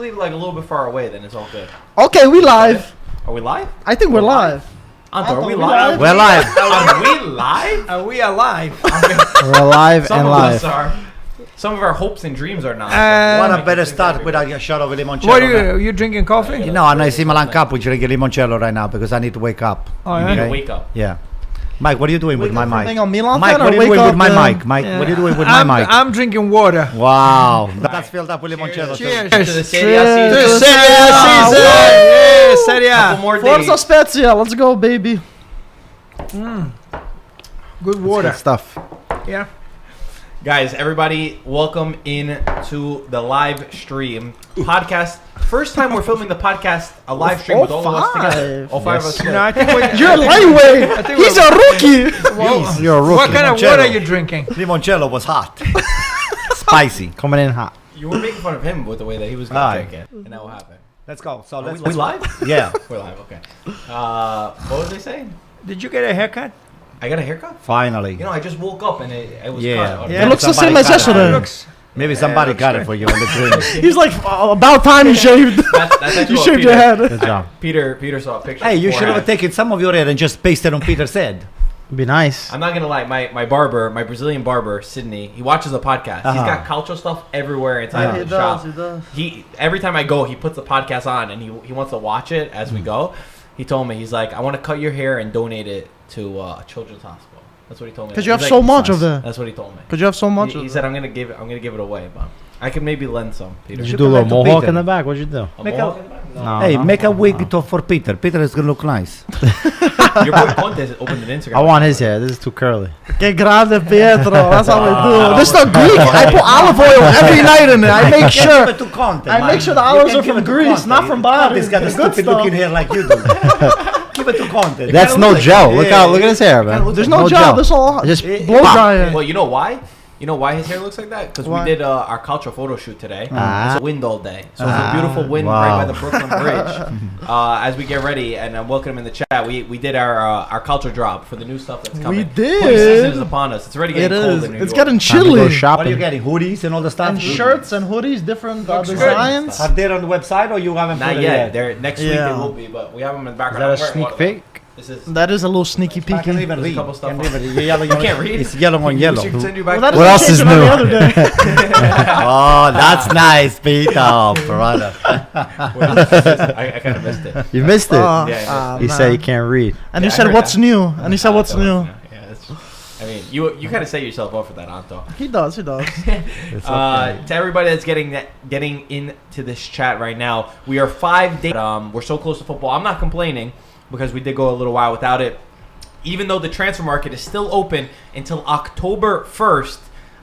Leave like a little bit far away, then it's all good. Okay, we live. Are we live? I think we're live. Anto, are we live? We're live. Are we live? Are we alive? We're alive Some and of live. us are. Some of our hopes and dreams are not. What a better start without a shot of limoncello. What are you drinking coffee? No, I'm not Milan Cup. We're drinking limoncello right now because I need to wake up. Oh, You yeah? need to Okay. wake up. Yeah. Mike, what are you doing with my mic? Being on Milan Mike, fan, what or are you wake doing up with my mic? Mike, what are you doing with my mic? I'm drinking water. Wow. That's filled up with limoncello. Cheers. To the Serie A Cheers. season. To Serie A season. Yeah, Serie Couple A. more Forza days. Spezia, let's go, baby. Good water. Good stuff. Yeah. Guys, everybody, welcome in to the live stream podcast. First time we're filming the podcast, a live stream with all of us together. All five of us together. No, I think You're a lightweight. think He's a rookie. Jeez, you're a rookie. what kind of Limoncello. water are you drinking? Limoncello was hot. Spicy. Coming in hot. You were making fun of him with the way that he was going Aye. to drink it. And that will happen. Let's go. So Are let's we live? Yeah. We're live, okay. What was they saying? Did you get a haircut? I got a haircut? Finally. You know, I just woke up and it was Yeah. cut. Yeah. It looks the Somebody same as got it. yesterday. Looks. Maybe somebody looks got it good. for you on the dream. He's like, about time you shaved. That's actually You what shaved your head. Good job. Peter saw a picture. Hey, you should have beforehand. taken some of your hair and just pasted on Peter's head. Be nice. I'm not gonna lie, my barber, my Brazilian barber, Sydney, he watches the podcast. He's got cultural stuff everywhere inside Yeah. of the shop. He does. He every time I go, he puts the podcast on and he wants to watch it as we go. He told me, he's like, I want to cut your hair and donate it to a children's hospital. That's what he told me. Because you have He's so like, much of it. That's what he told me. Because you have so much He of said it. I'm gonna give it away, but I could maybe lend some. Peter. Did you do a little connect to mohawk Peter. in the back? What'd you do? A Make mohawk a- in the back? No. No. Hey, make a wig for Peter. Peter is gonna look nice. Your boy Conte opened an Instagram. I want his hair. This is too curly. Que grande Pietro. That's how we do. This is the Greek. I put olive oil every night in it. I make sure. Give it to Conte, I man. make sure the You olives can are give from it to Greece, Conte. not from Bari. Conte's got a The good stupid stuff. looking hair like you do. Give it to Conte. That's no gel. Look Yeah. at his hair, man. There's no gel. This all Just blow dry it. Well, you know why? You know why his hair looks like that? Because we Why? did our cultural photo shoot today. Ah. It's a wind all day. So it's a beautiful wind Wow. right by the Brooklyn Bridge. As we get ready, and I'm welcome in the chat, we did our culture drop for the new stuff that's coming. did. Hoodie season is upon us. It's already It getting cold is. in New It's York. getting time to go chilly. What are you shopping. getting? Hoodies and all the stuff? And shirts and hoodies, different Looks good. designs. Are they on the website or you haven't put Not it yet. They're next week Yeah. they will be, but we have them in the Is background. that a I'm wearing sneak one of them. peek? This is. That is a little sneaky I can't peeking. even There's a read. couple stuff Can't on even read. Yellow, Oh, You can't read? It's yellow on yellow. We should send you back. Well, that What else doesn't is change it on new? the other day. Oh, that's nice, Peter. Oh, brother. I kind of missed it. You missed it. Yeah, You said you can't read. And Yeah, he I said, heard "What's that. new?" And he said, "What's new?" Yeah, that's, I mean, you kind of set yourself up for that, Anto. He does. He does. To everybody that's getting into this chat right now, we are 5 days. We're so close to football. I'm not complaining because we did go a little while without it. Even though the transfer market is still open until October 1st,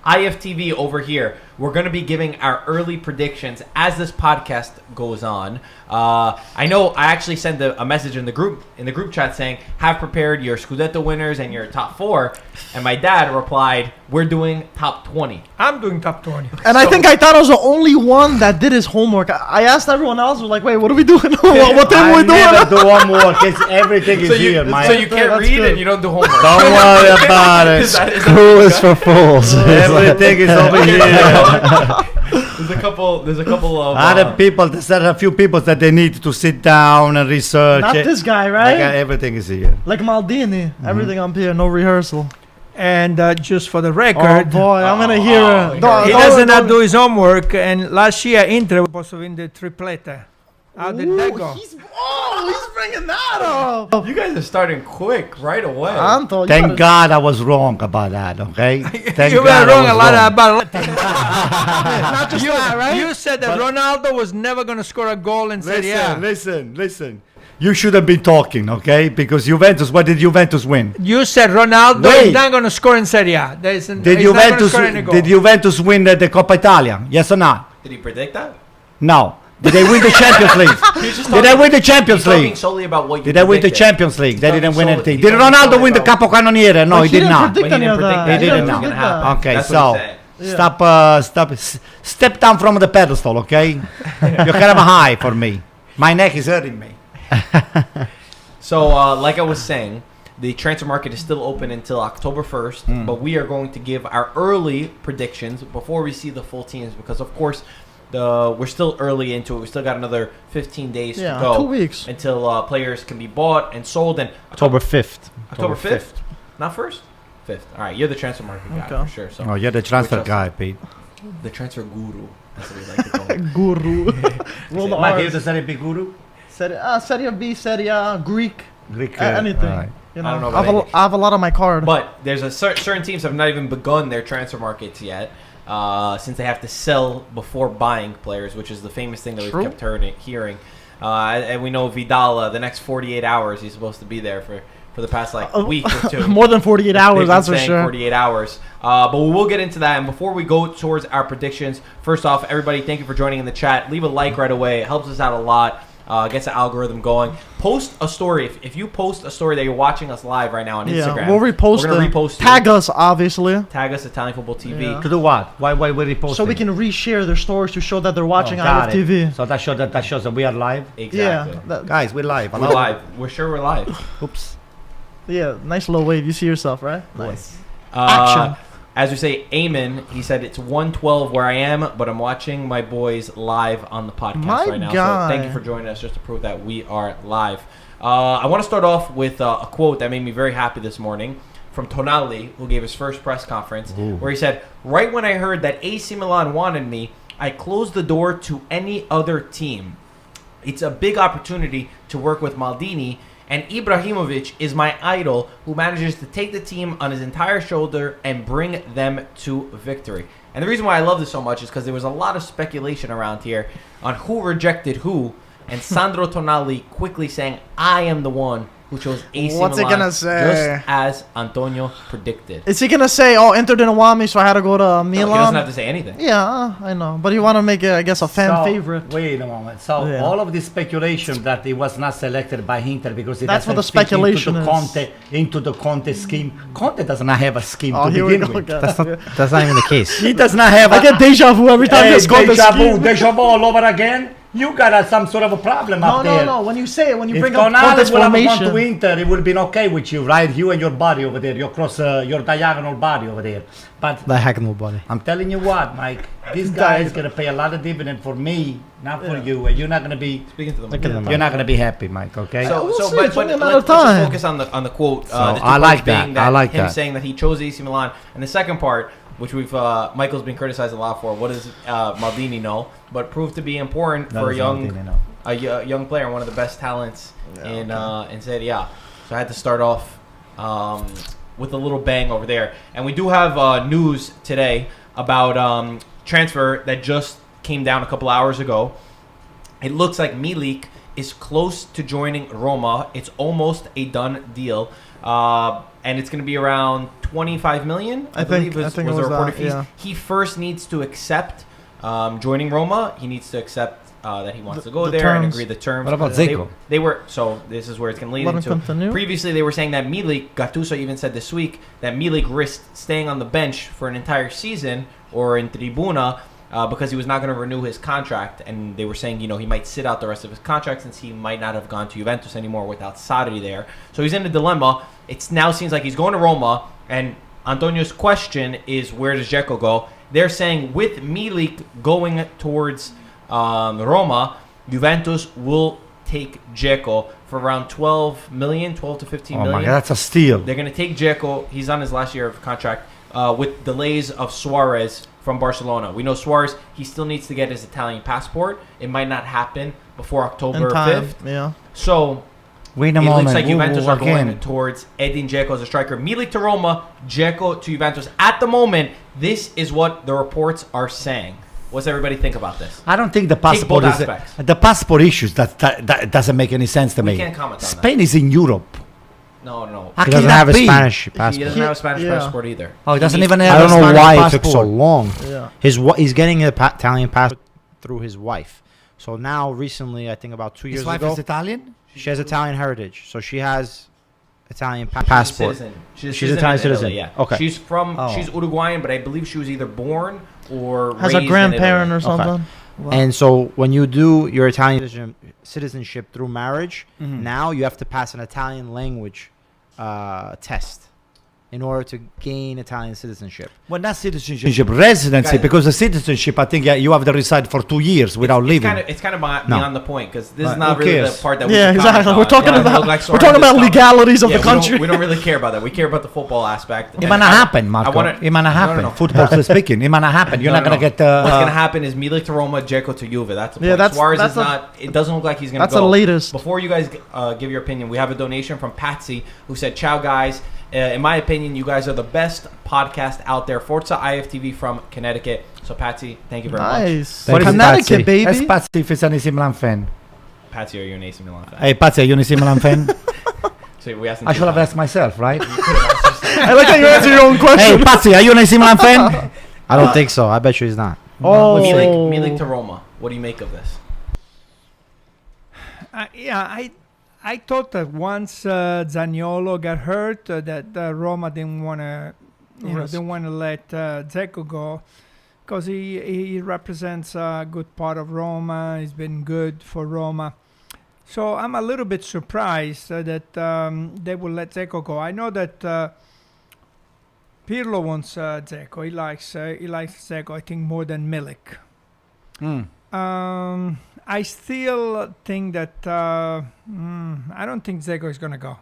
IFTV over here, we're going to be giving our early predictions as this podcast goes on. I know I actually sent a message in the group chat saying, have prepared your Scudetto winners and your top 4. And my dad replied, we're doing top 20. I'm doing top 20. And I think I thought I was the only one that did his homework. I asked everyone else, we're like, "Wait, what are we doing? What time are we I never doing?" do homework. It's, everything is here, So man. you can't That's read good. and you don't do homework. Don't worry about it. Is that School is for fools. Everything is over here. There's a couple of Other people, there's a few people that they need to sit down and research. Not it. this guy, Like, right? everything is here. Like Maldini, everything up here, no rehearsal. And just for the Oh record, boy, I'm gonna hear it. he Don't- he don't- doesn't don't- do his homework. And last year, Inter was supposed to win the triplete. How did that Ooh, go? he's bringing that up. You guys are starting quick right away. Anto, you Thank gotta- God I was wrong about that, okay? Thank You were God I wrong was a lot wrong. about. Not just that, right? You said that Ronaldo was never going to score a goal in Serie A. Listen. You shouldn't be talking, okay? Because Juventus, what did Juventus win? You said Ronaldo Wait. is not going to score in Serie A. He's Did not going to Juventus, score any goal. did Juventus win the Coppa Italia? Yes or not? Did he predict that? No. Did they win the Champions League? Did they win the Champions He's talking League? solely about what you Did they win the predicted. Champions League? They He's didn't win talking anything. solely- Did he's talking Ronaldo solely win the about- Capocannoniere? No, But he did didn't not. But he predict any didn't of predict that. that. He didn't was know. gonna happen. Okay, That's so what he said. Yeah. step down from the pedestal, okay? You're kind of high for me. My neck is hurting me. So, like I was saying, the transfer market is still open until October 1st, but we are going to give our early predictions before we see the full teams because, of course, we're still early into it. We still got another 15 days to go. 2 weeks. Until players can be bought and sold. And October 5th. October 5th? Not 1st? 5th. All right, you're the transfer market guy for sure. So Oh, you're the transfer Which guy, Pete. the transfer guru. That's what we like to call him. Guru. Roll the Mike, you're R's. the Serie B guru? Serie B, Serie A, Greek, Greek. anything. Right. You I don't know I have, about I have a lot on my card. But there's a certain teams have not even begun their transfer markets yet, since they have to sell before buying players, which is the famous thing that True. we've kept hearing. And we know Vidal, the next 48 hours, he's supposed to be there for the past week or two. More than 48 They've hours, been that's for saying sure. 48 hours. But we will get into that. And before we go towards our predictions, first off, everybody, thank you for joining in the chat. Leave a like right away. It helps us out a lot. Gets the algorithm going. Post a story. If you post a story that you're watching us live right now on Instagram, we'll repost we're gonna it. repost Tag it. us, obviously, Tag us ItalianFootballTV. Yeah. To do what? Why we reposting? so we can reshare their stories to show that they're watching got it. IFTV. So that shows that we are live. Exactly. Yeah, Guys, we're live. We're live. We're sure we're live. Oops. yeah, nice little wave. You see yourself, right? Nice. Action. As we say, Eamon, he said it's 1:12 where I am, but I'm watching my boys live on the podcast My right now. guy. So thank you for joining us just to prove that we are live. I want to start off with a quote that made me very happy this morning from Tonali, who gave his first press conference, where he said, "Right when I heard that AC Milan wanted me, I closed the door to any other team. It's a big opportunity to work with Maldini, and Ibrahimovic is my idol who manages to take the team on his entire shoulder and bring them to victory." And the reason why I love this so much is because there was a lot of speculation around here on who rejected who, and Sandro Tonali quickly saying, "I am the one who chose AC What's he Milan," gonna say? just as Antonio predicted. Is he gonna say, "Oh, Inter didn't want me, so I had to go to No, Milan"? he doesn't have to say anything. Yeah, I know, but you want to make it, I guess, a fan favorite. Wait a moment. So Yeah. all of this speculation that he was not selected by Inter because it That's what doesn't the fit speculation is. into the Conte scheme. Conte does not have a scheme Oh, to here we begin go with. again. That's not even the case. He does not have I get deja vu every time this goes deja vu all over again. You got some sort of a problem No, up there. no. When you say it, when you If bring up Tonali Conte's would have gone to formation, Inter, it would have been okay with you, right? You and your body over there, your cross, your diagonal body over there. But The heck nobody. I'm telling you what, Mike, this guy is gonna pay a lot of dividend for me, not for you, and you're not gonna be. Speaking to the Look at them. You're not gonna be happy, Mike. Okay. We'll see. But It's only a matter let's of just time. focus on the quote. So, The two I parts like that. being I like him that. saying that he chose AC Milan, and the second part, which we've Michael's been criticized a lot for. What does Maldini know? But proved to be important for a young player, one of the best talents in Serie A. So I had to start off with a little bang over there. And we do have news today about transfer that just came down a couple hours ago. It looks like Milik is close to joining Roma. It's almost a done deal. And it's going to be around 25 million, I believe was the reported fees. yeah. He first needs to accept joining Roma. He needs to accept that he wants to go the there and terms. agree the terms. What about They- Zico? They were, so this is where it's going to lead Let him into. continue. Previously, they were saying that Milik, Gattuso even said this week, that Milik risked staying on the bench for an entire season or in Tribuna because he was not going to renew his contract. And they were saying, he might sit out the rest of his contract since he might not have gone to Juventus anymore without Sarri there. So he's in a dilemma. It now seems like he's going to Roma. And Antonio's question is, where does Dzeko go? They're saying with Milik going towards Roma, Juventus will take Dzeko for around 12 to 15 Oh million. my God, that's a steal. They're going to take Dzeko. He's on his last year of contract with delays of Suarez from Barcelona. We know Suarez, he still needs to get his Italian passport. It might not happen before October in time. 5th. Yeah. So Wait a it moment. looks like Juventus are going again. towards Edin Dzeko as a striker. Milik to Roma, Dzeko to Juventus. At the moment, this is what the reports are saying. What's everybody think about this? I don't think the both passport is aspects. the passport issues. That doesn't make any sense to We me. can't comment on Spain is in Europe. No. How He can doesn't that have a be? Spanish He passport. doesn't have a Spanish Yeah. passport either. Oh, he doesn't He even needs- have I a don't know Spanish why it passport. took so long. Yeah. He's getting an Italian passport through his wife. So now, recently, I think about 2 years His wife ago, is Italian? she has Italian heritage. So she has Italian passport. She's Italian in citizen. Italy, yeah. Okay. She's Oh. she's Uruguayan, but I believe she was either born or Has raised a grandparent in or Italy. something. Wow. And so when you do your Italian citizenship through marriage, Mm-hmm. now you have to pass an Italian language test. in order to gain Italian citizenship. Well, not citizenship, residency, Guys, because the citizenship, I think you have to reside for 2 years without leaving. It's kind of beyond No. the point because this is Right, not who really cares? the part that we Yeah, can comment exactly. on. We're talking Yeah, about look like we're talking about Soren just legalities of Yeah, the country. we don't really care about that. We care about the football aspect. It might not happen, Marco. It might not happen. No. Football speaking, it might not happen. You're No, not going to no. get... What's going to happen is Milik to Roma, Dzeko to Juve. That's the point. Suarez that's is not... It doesn't look like he's going to That's go. the latest. Before you guys give your opinion, we have a donation from Patsy who said, "Ciao, guys. In my opinion, you guys are the best podcast out there. Forza IFTV from Connecticut." So, Patsy, thank you very much. Nice. What is it, Connecticut, Patsy? baby. Ask Patsy if he's an AC Milan fan. Patsy, are you an AC Milan fan? Hey, Patsy, are you an AC Milan fan? So we asked him I two should have times. asked myself, right? I like how you answer your own question. Hey, Patsy, are you an AC Milan fan? I don't think so. I bet you he's not. Oh. Milik to Roma. What do you make of this? I thought that once Zaniolo got hurt, that Roma didn't want to, didn't want to let Dzeko go, because he represents a good part of Roma. He's been good for Roma, so I'm a little bit surprised that they will let Dzeko go. I know that Pirlo wants Dzeko. He likes Dzeko, I think, more than Milik. I still think that I don't think Dzeko is gonna go.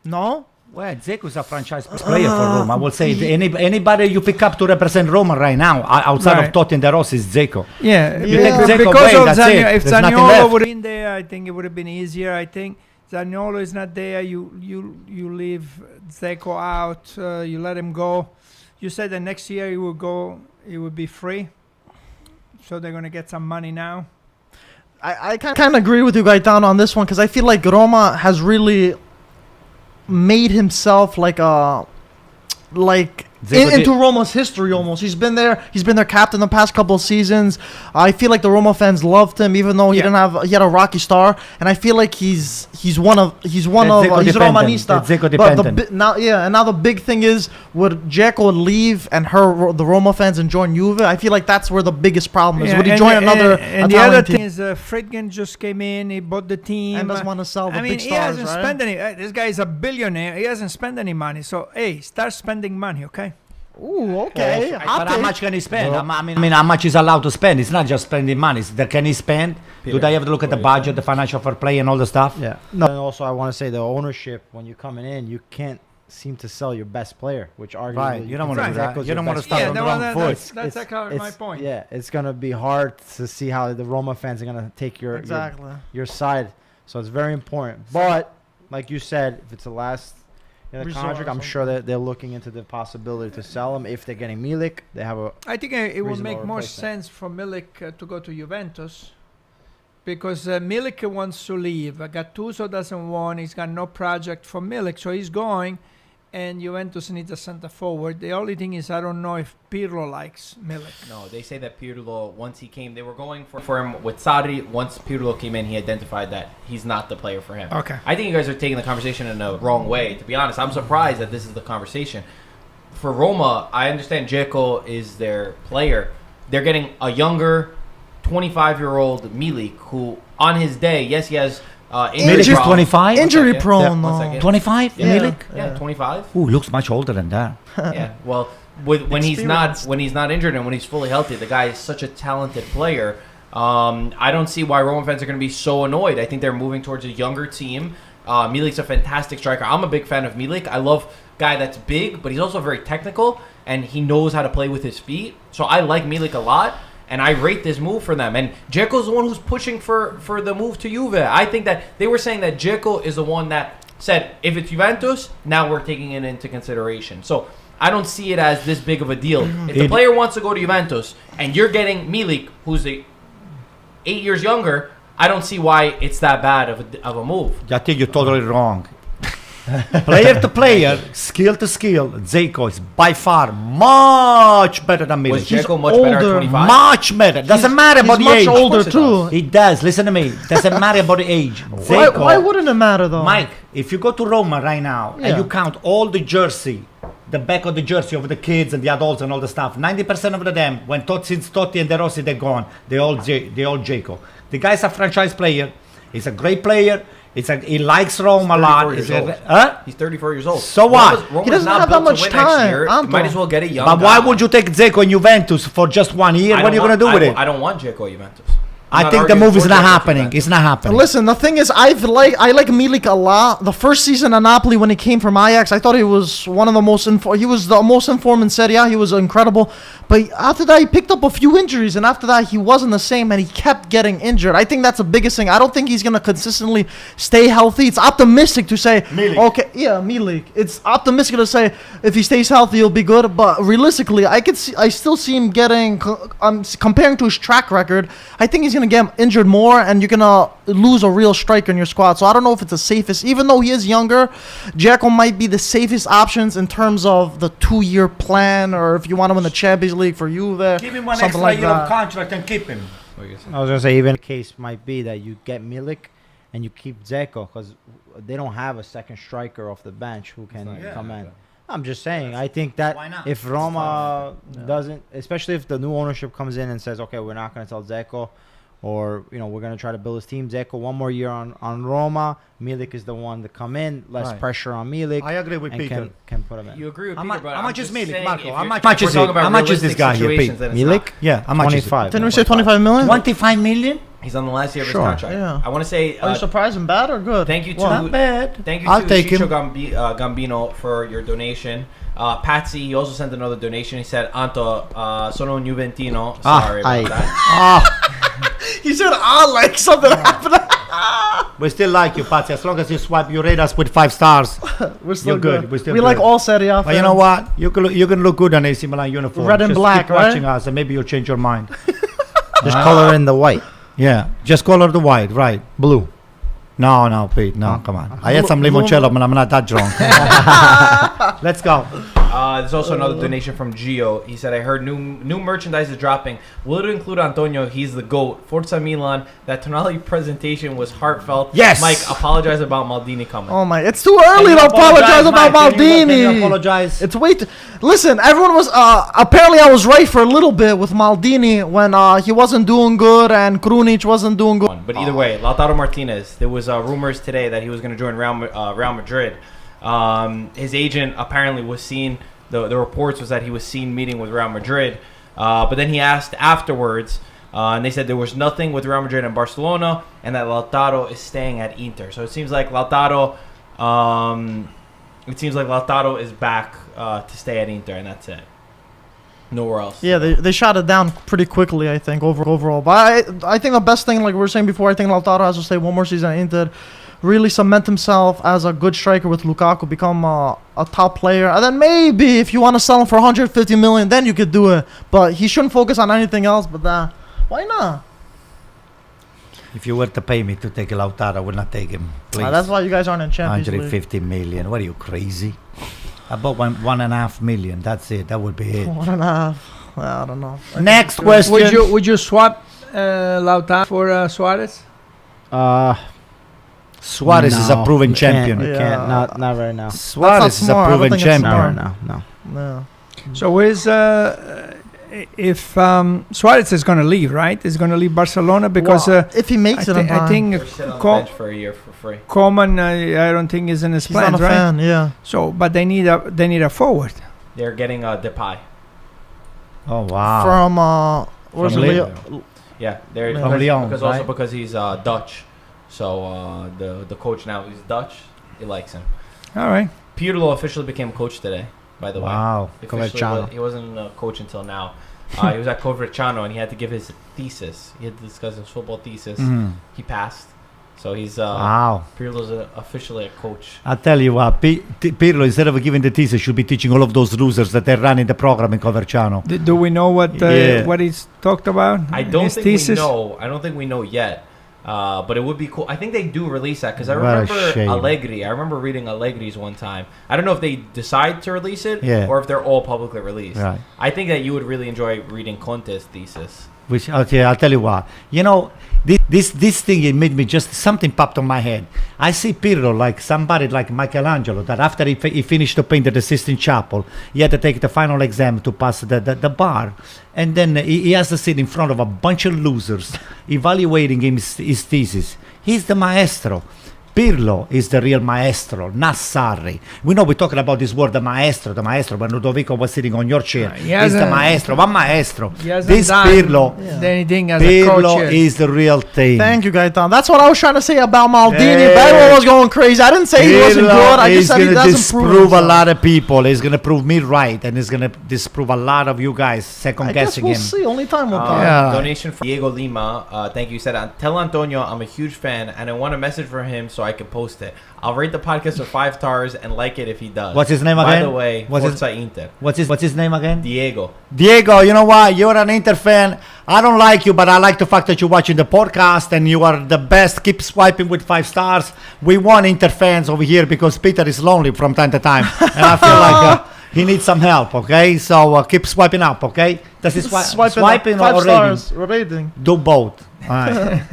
No? Well, Dzeko's a franchise player for Roma. I will say anybody you pick up to represent Roma right now, outside Right. of Totti and De Rossi, is Dzeko. Yeah, You take Dzeko because away, of that's Zaniolo. it. If There's nothing Zaniolo left. would have been there, I think it would have been easier. I think Zaniolo is not there. You leave Dzeko out. You let him go. You said that next year he will go. He will be free. So they're gonna get some money now. I kind of agree with you, Gaetano, on this one, because I feel like Roma has really made himself like a into Roma's history almost. He's been their captain the past couple of seasons. I feel like the Roma fans loved him, even though he had a rocky star. And I feel like he's Romanista. But now the big thing is, would Dzeko leave and the Roma fans and join Juve? I feel like that's where the biggest problem is. Would he join another And the Italian other team? thing is, Friedkin just came in. He bought the team And doesn't want to sell the I mean, big he stars, hasn't right? spent any. This guy is a billionaire. He hasn't spent any money. So hey, start spending money, okay? Ooh, okay. But how much can he spend? I mean, how much is allowed to spend? It's not just spending money. Can he spend? Do they have to look at the budget, the financial fair play, and all the stuff? Yeah. No. And also, I want to say the ownership, when you're coming in, you can't seem to sell your best player, which arguably... Right. You don't want to do that. Dzeko's You your don't want to best start player. on the wrong foot. That's exactly my point. Yeah, it's going to be hard to see how the Roma fans are going to take your side. So it's very important. But, like you said, if it's the last in the Resort contract, or I'm sure that they're looking into the possibility to sell him. If they're getting Milik, they have a... I think it will reasonable make more replacement. sense for Milik to go to Juventus, because Milik wants to leave. Gattuso doesn't want. He's got no project for Milik, so he's going. And Juventus needs a center forward. The only thing is, I don't know if Pirlo likes Milik. No, they say that Pirlo, once he came, they were going for him with Sarri. Once Pirlo came in, he identified that he's not the player for him. Okay. I think you guys are taking the conversation in a wrong way. To be honest, I'm surprised that this is the conversation. For Roma, I understand Dzeko is their player. They're getting a younger, 25-year-old Milik, who on his day, yes, he has Milik is 25? Injury prone, One though. second. 25? Yeah. Milik? Yeah, 25. Ooh, looks much older than that. Yeah, well, when he's not injured and when he's fully healthy, the guy is such a talented player. I don't see why Roma fans are going to be so annoyed. I think they're moving towards a younger team. Milik's a fantastic striker. I'm a big fan of Milik. I love a guy that's big, but he's also very technical and he knows how to play with his feet. So I like Milik a lot. And I rate this move for them. And Dzeko's the one who's pushing for the move to Juve. I think that they were saying that Dzeko is the one that said, if it's Juventus, now we're taking it into consideration. So I don't see it as this big of a deal. If the player wants to go to Juventus and you're getting Milik, who's 8 years younger, I don't see why it's that bad of a move. I think you're totally wrong. Player to player, skill to skill, Dzeko is by far much better than Milik. Was Dzeko much better at 25? Much better. Doesn't matter about the age. He's much older, Of course too. It does. Listen to me. Doesn't matter about the age. Why wouldn't it matter, though? Mike, if you go to Roma right now and you count all the jersey, the back of the jersey of the kids and the adults and all the stuff, 90% of them, since Totti and De Rossi, they're gone. They all Dzeko. The guy's a franchise player. He's a great player. It's like he likes Rome a 34 lot. years He's old. Huh? He's 34 years old. So what? Roma's He doesn't not have that built to much win next time, year. You Anto. might as well get a young But why guy. would you take Dzeko and Juventus for just 1 year? What are you going to do with it? I don't want Dzeko Juventus. I think the move is not happening. It's not happening. Listen, the thing is, I like Milik a lot. The first season at Napoli when he came from Ajax, I thought he was one of the most he was the most informed in Serie A. He was incredible. But after that, he picked up a few injuries, and after that, he wasn't the same, and he kept getting injured. I think that's the biggest thing. I don't think he's gonna consistently stay healthy. It's optimistic to say, okay, yeah, Milik. It's optimistic to say if he stays healthy, he'll be good. But realistically, I still see him getting. Comparing to his track record, I think he's gonna get injured more, and you're gonna lose a real striker in your squad. So I don't know if it's the safest. Even though he is younger, Dzeko might be the safest options in terms of the 2-year plan, or if you want to win the Champions League for Juve, Give him one something extra like year of that. contract and keep him. I was gonna say even the case might be that you get Milik and you keep Dzeko because they don't have a second striker off the bench who can come in. I'm just saying. I think that Why not? if Roma doesn't, especially if the new ownership comes in and says, okay, we're not going to tell Dzeko, or we're going to try to build his team. Dzeko 1 more year on Roma. Milik is the one to come in. Less Right. pressure on Milik. I agree with and Peter. can put him in. You agree with How Peter, much- but how I'm much is just Milik, saying Marco? if How you're- much if we're is it? talking about How much is this realistic guy here, situations, Pete? then it's Milik? not. Yeah, how much is it? 25. Didn't we say 25 million? 25 million? He's on the last year of his Sure. contract. Yeah. I want to say Are you surprised and bad or good? thank you to Not bad. Thank you I'll to take Chicho him. Gambino for your donation. Patsy, he also sent another donation. He said, Anto, sono un Juventino. Sorry about that. He said, like something happened. We still like you, Patsy. As long as you swipe, you rate us with 5 stars. We're still You're good. We're still we like good. all Serie A But you know what? You're gonna look good on AC Milan uniform. Red and Just black, keep right? watching us, and maybe you'll change your mind. Just color in the white. Yeah, just color the white, right? Blue. No, Pete. No, come on. I had some Blue- limoncello, but I'm not that drunk. Let's go. There's also another donation from Gio. He said, I heard new merchandise is dropping. Will it include Antonio? He's the GOAT. Forza Milan. That Tonali presentation was heartfelt. Yes. Mike, apologize about Maldini coming. Oh my! It's too early to apologize about Mike. Can you Maldini. apologize? It's way too. Listen, everyone was. Apparently, I was right for a little bit with Maldini when he wasn't doing good and Krunic wasn't doing good. But either way, Lautaro Martinez. There was rumors today that he was going to join Real Madrid. His agent apparently was seen. The reports was that he was seen meeting with Real Madrid. But then he asked afterwards, and they said there was nothing with Real Madrid and Barcelona, and that Lautaro is staying at Inter. So it seems like Lautaro is back to stay at Inter, and that's it. Nowhere else. Yeah, they shot it down pretty quickly, I think, overall. But I think the best thing, like we were saying before, I think Lautaro has to stay 1 more season at Inter, really cement himself as a good striker with Lukaku, become a top player. And then maybe if you want to sell him for 150 million, then you could do it. But he shouldn't focus on anything else but that. Why not? If you were to pay me to take Lautaro, I would not take him. Please. That's why you guys aren't in Champions League. 150 million. What are you, crazy? About 1.5 million. That's it. That would be it. 1.5. Well, I don't know. Next question. Would you swap Lautaro for Suarez? Suarez is a proven champion. You can't. Not right now. Suarez is a smart. I don't proven think it's champion. smart. No. So if Suarez is going to leave, right? He's going to leave Barcelona because if he makes it, I think Or sit on the bench for a year for free. Coman, I don't think is in his he's not plans, a right? fan. Yeah. So, but they need a forward. They're getting Depay. Oh, wow. From where's From it? Lyon. Yeah, they're From because, Lyon, because also right? because he's Dutch. So the coach now is Dutch. He likes him. All right. Pirlo officially became coach today. By the way, Wow. He wasn't a coach until now. He was at Coverciano and he had to give his thesis. He had to discuss his football thesis. Mhm. He passed. So he's Wow. Pirlo's officially a coach. I tell you what, Pirlo, instead of giving the thesis, should be teaching all of those losers that they're running the program in Coverciano. Do we know what Yeah. what he's talked about? I don't His think thesis? we know. I don't think we know yet. But it would be cool. I think they do release that because I What a remember shame. Allegri. I remember reading Allegri's one time. I don't know if they decide to release it Yeah. or if they're all publicly released. Right. I think that you would really enjoy reading Conte's thesis. Which I'll tell you what. You know, this thing, it made me just something popped on my head. I see Pirlo like somebody like Michelangelo that after he finished to paint the Sistine Chapel, he had to take the final exam to pass the bar, and then he has to sit in front of a bunch of losers evaluating his thesis. He's the maestro. Pirlo is the real maestro, not Sarri. We know we're talking about this word, the maestro, but Ludovico was sitting on your chair. He He's the hasn't- maestro. What maestro? He hasn't This done Pirlo, anything as a Pirlo coach. is the real thing. Thank you, Gaetan. That's what I was trying to say about Maldini. Yeah. Everyone was going crazy. I didn't say he wasn't good. I just said he doesn't disprove a lot of people. He's gonna prove me right, and he's gonna disprove a lot of you guys second I guess guessing we'll him. see. Only time will tell. Yeah. Donation from Diego Lima. Thank you. He said, tell Antonio I'm a huge fan and I want a message from him so I can post it. I'll rate the podcast with 5 stars and like it if he does. What's his name By again? the way, What's his- Forza Inter. What's his name again? Diego. Diego, you know what? You're an Inter fan. I don't like you, but I like the fact that you're watching the podcast and you are the best. Keep swiping with 5 stars. We want Inter fans over here because Peter is lonely from time to time, and I feel like he needs some help. Okay, so keep swiping up. Okay, does he swiping up. 5 or rating? stars. Rating. Do both. All right.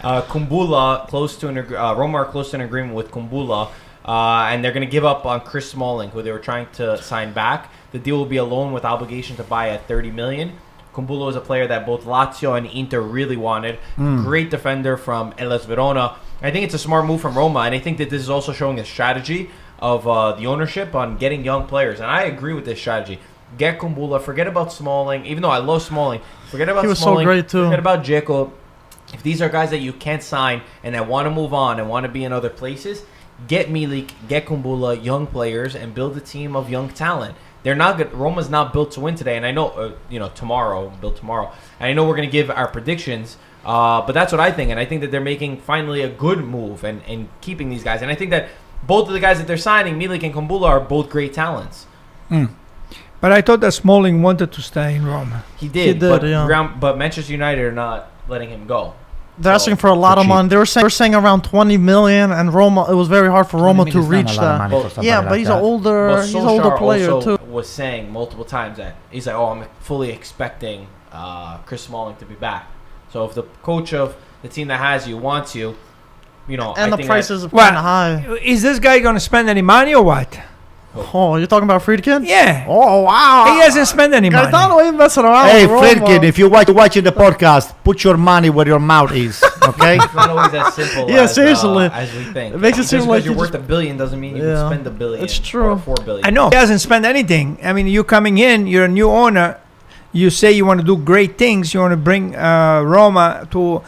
Kumbula Roma are close to an agreement with Kumbula, and they're going to give up on Chris Smalling, who they were trying to sign back. The deal will be a loan with obligation to buy at 30 million. Kumbula is a player that both Lazio and Inter really wanted. Great defender from Hellas Verona. I think it's a smart move from Roma, and I think that this is also showing a strategy of the ownership on getting young players. And I agree with this strategy. Get Kumbula. Forget about Smalling. Even though I love Smalling, forget about He was so Smalling. great, too. Forget about Dzeko. If these are guys that you can't sign and that want to move on and want to be in other places, get Milik, get Kumbula, young players, and build a team of young talent. They're not good. Roma's not built to win today, and I know, tomorrow. And I know we're going to give our predictions, but that's what I think. And I think that they're making finally a good move and keeping these guys. And I think that both of the guys that they're signing, Milik and Kumbula, are both great talents. But I thought that Smalling wanted to stay in Roma. He did, did, yeah. but Manchester United are not letting him go. They're asking for a lot of cheap. money. They were saying around 20 million, and Roma. It was very hard for Roma to reach that. Yeah, but he's an older player also too. was saying multiple times that he's like, I'm fully expecting Chris Smalling to be back. So if the coach of the team that has you wants you, And I the think prices are Well, kind of high. Is this guy going to spend any money or what? Oh, you're talking about Friedkin? Yeah. Oh, wow. He hasn't spent any money. Gaetano ain't messing around Hey, with Roma. Friedkin, if you're watching the podcast, put your money where your mouth is. Okay. it's not always as simple Yeah, as, seriously. As we think. It makes it Just seem because like you're you worth just- $1 billion doesn't mean you Yeah. can spend $1 billion. It's true. Or $4 billion. I know. He hasn't spent anything. I mean, you coming in, you're a new owner. You say you want to do great things. You want to bring Roma to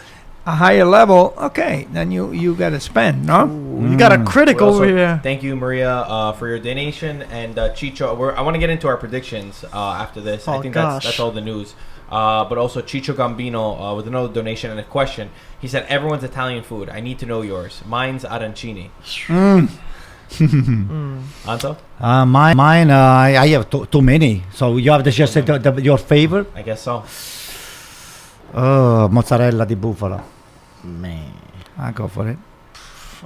a higher level. Okay, then you got to spend, no? You got a critic We also- over here. Thank you, Maria, for your donation. And Chicho, I want to get into our predictions after this. I Oh, think gosh. that's all the news. But also Chicho Gambino with another donation and a question. He said, everyone's Italian food. I need to know yours. Mine's arancini. Anto? Mine, I have too many. So you have to just say your favorite? I guess so. Oh, mozzarella di bufala. Man. I go for it.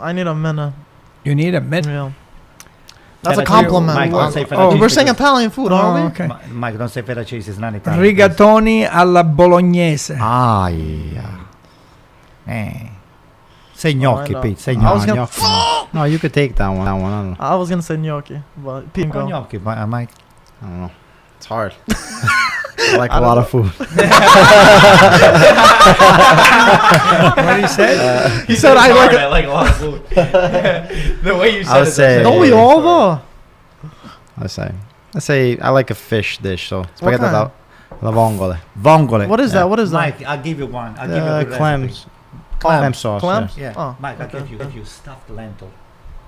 I need a minute. You need a mid. Yeah. That's a Feta cheese. compliment. Mike, don't say feta Oh, cheese We're saying because- Italian food, aren't we? Okay. Mike, don't say feta cheese. It's not Italian. Rigatoni alla bolognese. Ah, yeah. Say gnocchi, know. Pete. Say I was gnocchi. gonna- No, you could take that one. I don't know. I was gonna say gnocchi, but Pete Go go. gnocchi, Mike. I don't know. It's hard. I like a lot of food. What he said? He said I like it. I like a lot of food. The way you said I would it. say- Don't we all though? I say I like a fish dish. So spaghetti kind? alla vongole. Vongole. What is that? What is that? Mike, I'll give you one. I'll give you a good Clams. Clam. Clam sauce. Clams? Yeah. Oh, Mike, I'll okay. give you stuffed lentil.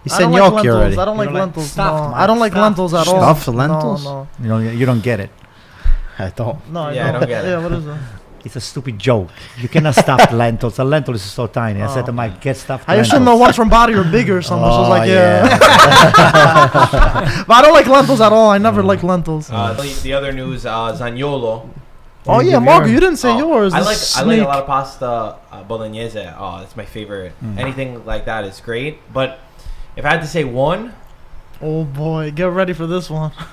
You I said don't like gnocchi lentils. already. I don't You like don't like lentils. stuffed, No, Mike. I don't like Stuffed. lentils at all. Stuffed lentils? No, You don't get it. I don't. no. Yeah, I don't get it. Yeah, what is that? It's a stupid joke. You cannot stuff lentils. A lentil is so tiny. I said to Mike, get stuffed I lentils. assume the ones from Body are bigger or something. So I was Oh, like, yeah. But I don't like lentils at all. I never liked lentils. The other news, Zaniolo. Oh yeah, Marco, you didn't say Oh, yours. I This like a sneak. lot of pasta bolognese. Oh, that's my favorite. Anything like that is great. But if I had to say one, Oh boy, get ready for this one. I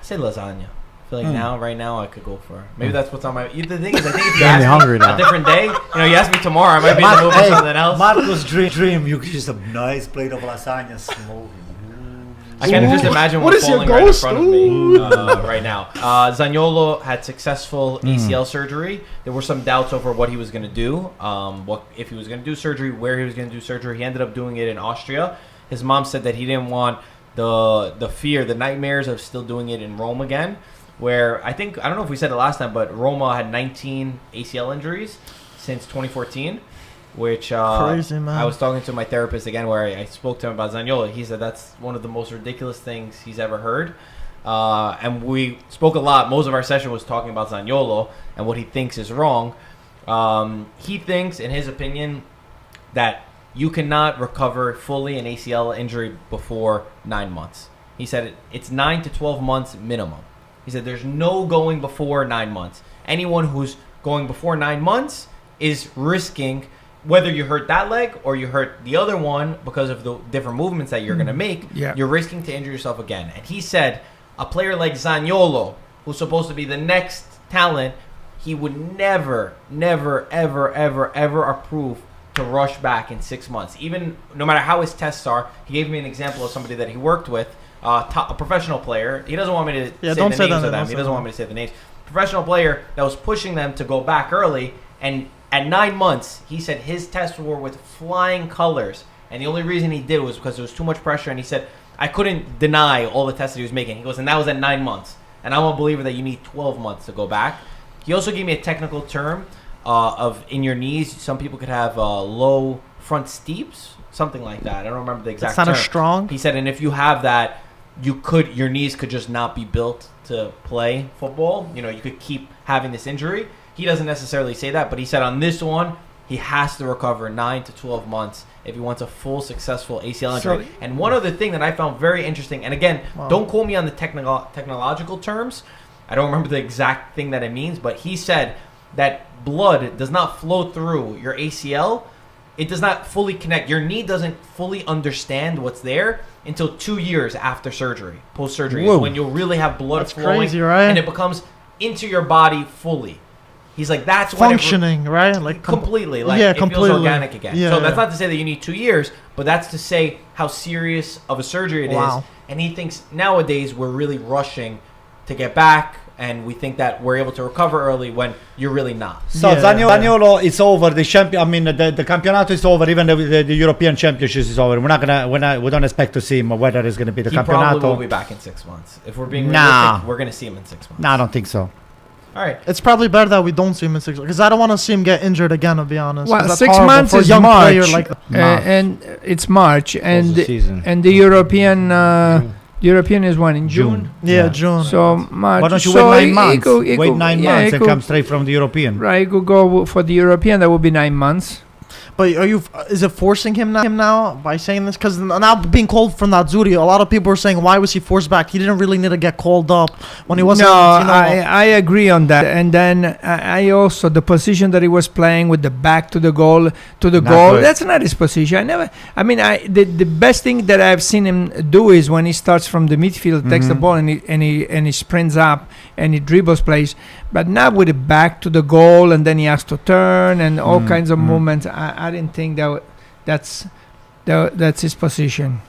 say lasagna. I feel like right now, I could go for. Maybe that's what's on my. The thing is, I think if you Getting me ask hungry me now. a different day, you ask me tomorrow, I might be in the mood for something else. Marco's dream. You just a nice plate of lasagna smoking. I can just imagine What one is your falling right in ghost? front of me right now. Zaniolo had successful ACL surgery. There were some doubts over what he was going to do, what if he was going to do surgery, where he was going to do surgery. He ended up doing it in Austria. His mom said that he didn't want the fear, the nightmares of still doing it in Rome again, where I don't know if we said it last time, but Roma had 19 ACL injuries since 2014. Which Crazy, man. I was talking to my therapist again, where I spoke to him about Zaniolo. He said that's one of the most ridiculous things he's ever heard. And we spoke a lot. Most of our session was talking about Zaniolo and what he thinks is wrong. He thinks, in his opinion, that you cannot recover fully an ACL injury before 9 months. He said it's 9 to 12 months minimum. He said there's no going before 9 months. Anyone who's going before 9 months is risking, whether you hurt that leg or you hurt the other one because of the different movements that you're going to make, you're risking to injure yourself again. And he said a player like Zaniolo, who's supposed to be the next talent, he would never, ever approve to rush back in 6 months. Even no matter how his tests are, he gave me an example of somebody that he worked with, a professional player. He doesn't want me to say the names of them. He doesn't want me to say the names. Professional player that was pushing them to go back early, and at 9 months, he said his tests were with flying colors, and the only reason he did was because there was too much pressure, and he said, I couldn't deny all the tests that he was making. He goes, and that was at 9 months, and I'm a believer that you need 12 months to go back. He also gave me a technical term of in your knees, some people could have low front steeps, something like that. I don't remember the exact term. It's not as strong. He said, and if you have that, your knees could just not be built to play football. You could keep having this injury. He doesn't necessarily say that, but he said on this one, he has to recover 9 to 12 months if he wants a full, successful ACL injury. And one other thing that I found very interesting, and again, don't quote me on the technological terms. I don't remember the exact thing that it means, but he said that blood does not flow through your ACL. It does not fully connect. Your knee doesn't fully understand what's there until 2 years after surgery, post-surgery, is when you'll really have blood flowing. Crazy, right? And it becomes into your body fully. He's like, that's functioning, right? Like completely. Like, it feels organic again. So that's not to say that you need 2 years, but that's to say how serious of a surgery it is. And he thinks nowadays we're really rushing to get back, and we think that we're able to recover early when you're really not. So Zaniolo is over. The champion. I mean, the campionato is over. Even the European Championship is over. We don't expect to see him, whether it's going to be the campionato. He probably will be back in 6 months. If we're being realistic, we're going to see him in 6 months. No, I don't think so. All right. It's probably better that we don't see him in 6 months, because I don't want to see him get injured again, to be honest. Well, that's 6 months for a is young March, player like and it's March, and the the European is when in June. Yeah, June. So March. Why don't you wait 9 months? Wait 9 months and come straight from the European. Right, you could go for the European. That would be 9 months. But is it forcing him now by saying this? Because now being called from the Azzurri, a lot of people are saying, why was he forced back? He didn't really need to get called up when he wasn't. No, I agree on that. And then I also, the position that he was playing with the back to the goal, that's not his position. The best thing that I've seen him do is when he starts from the midfield, takes the ball and he sprints up and he dribbles plays, but not with the back to the goal, and then he has to turn and all kinds of movements. I didn't think that's his position.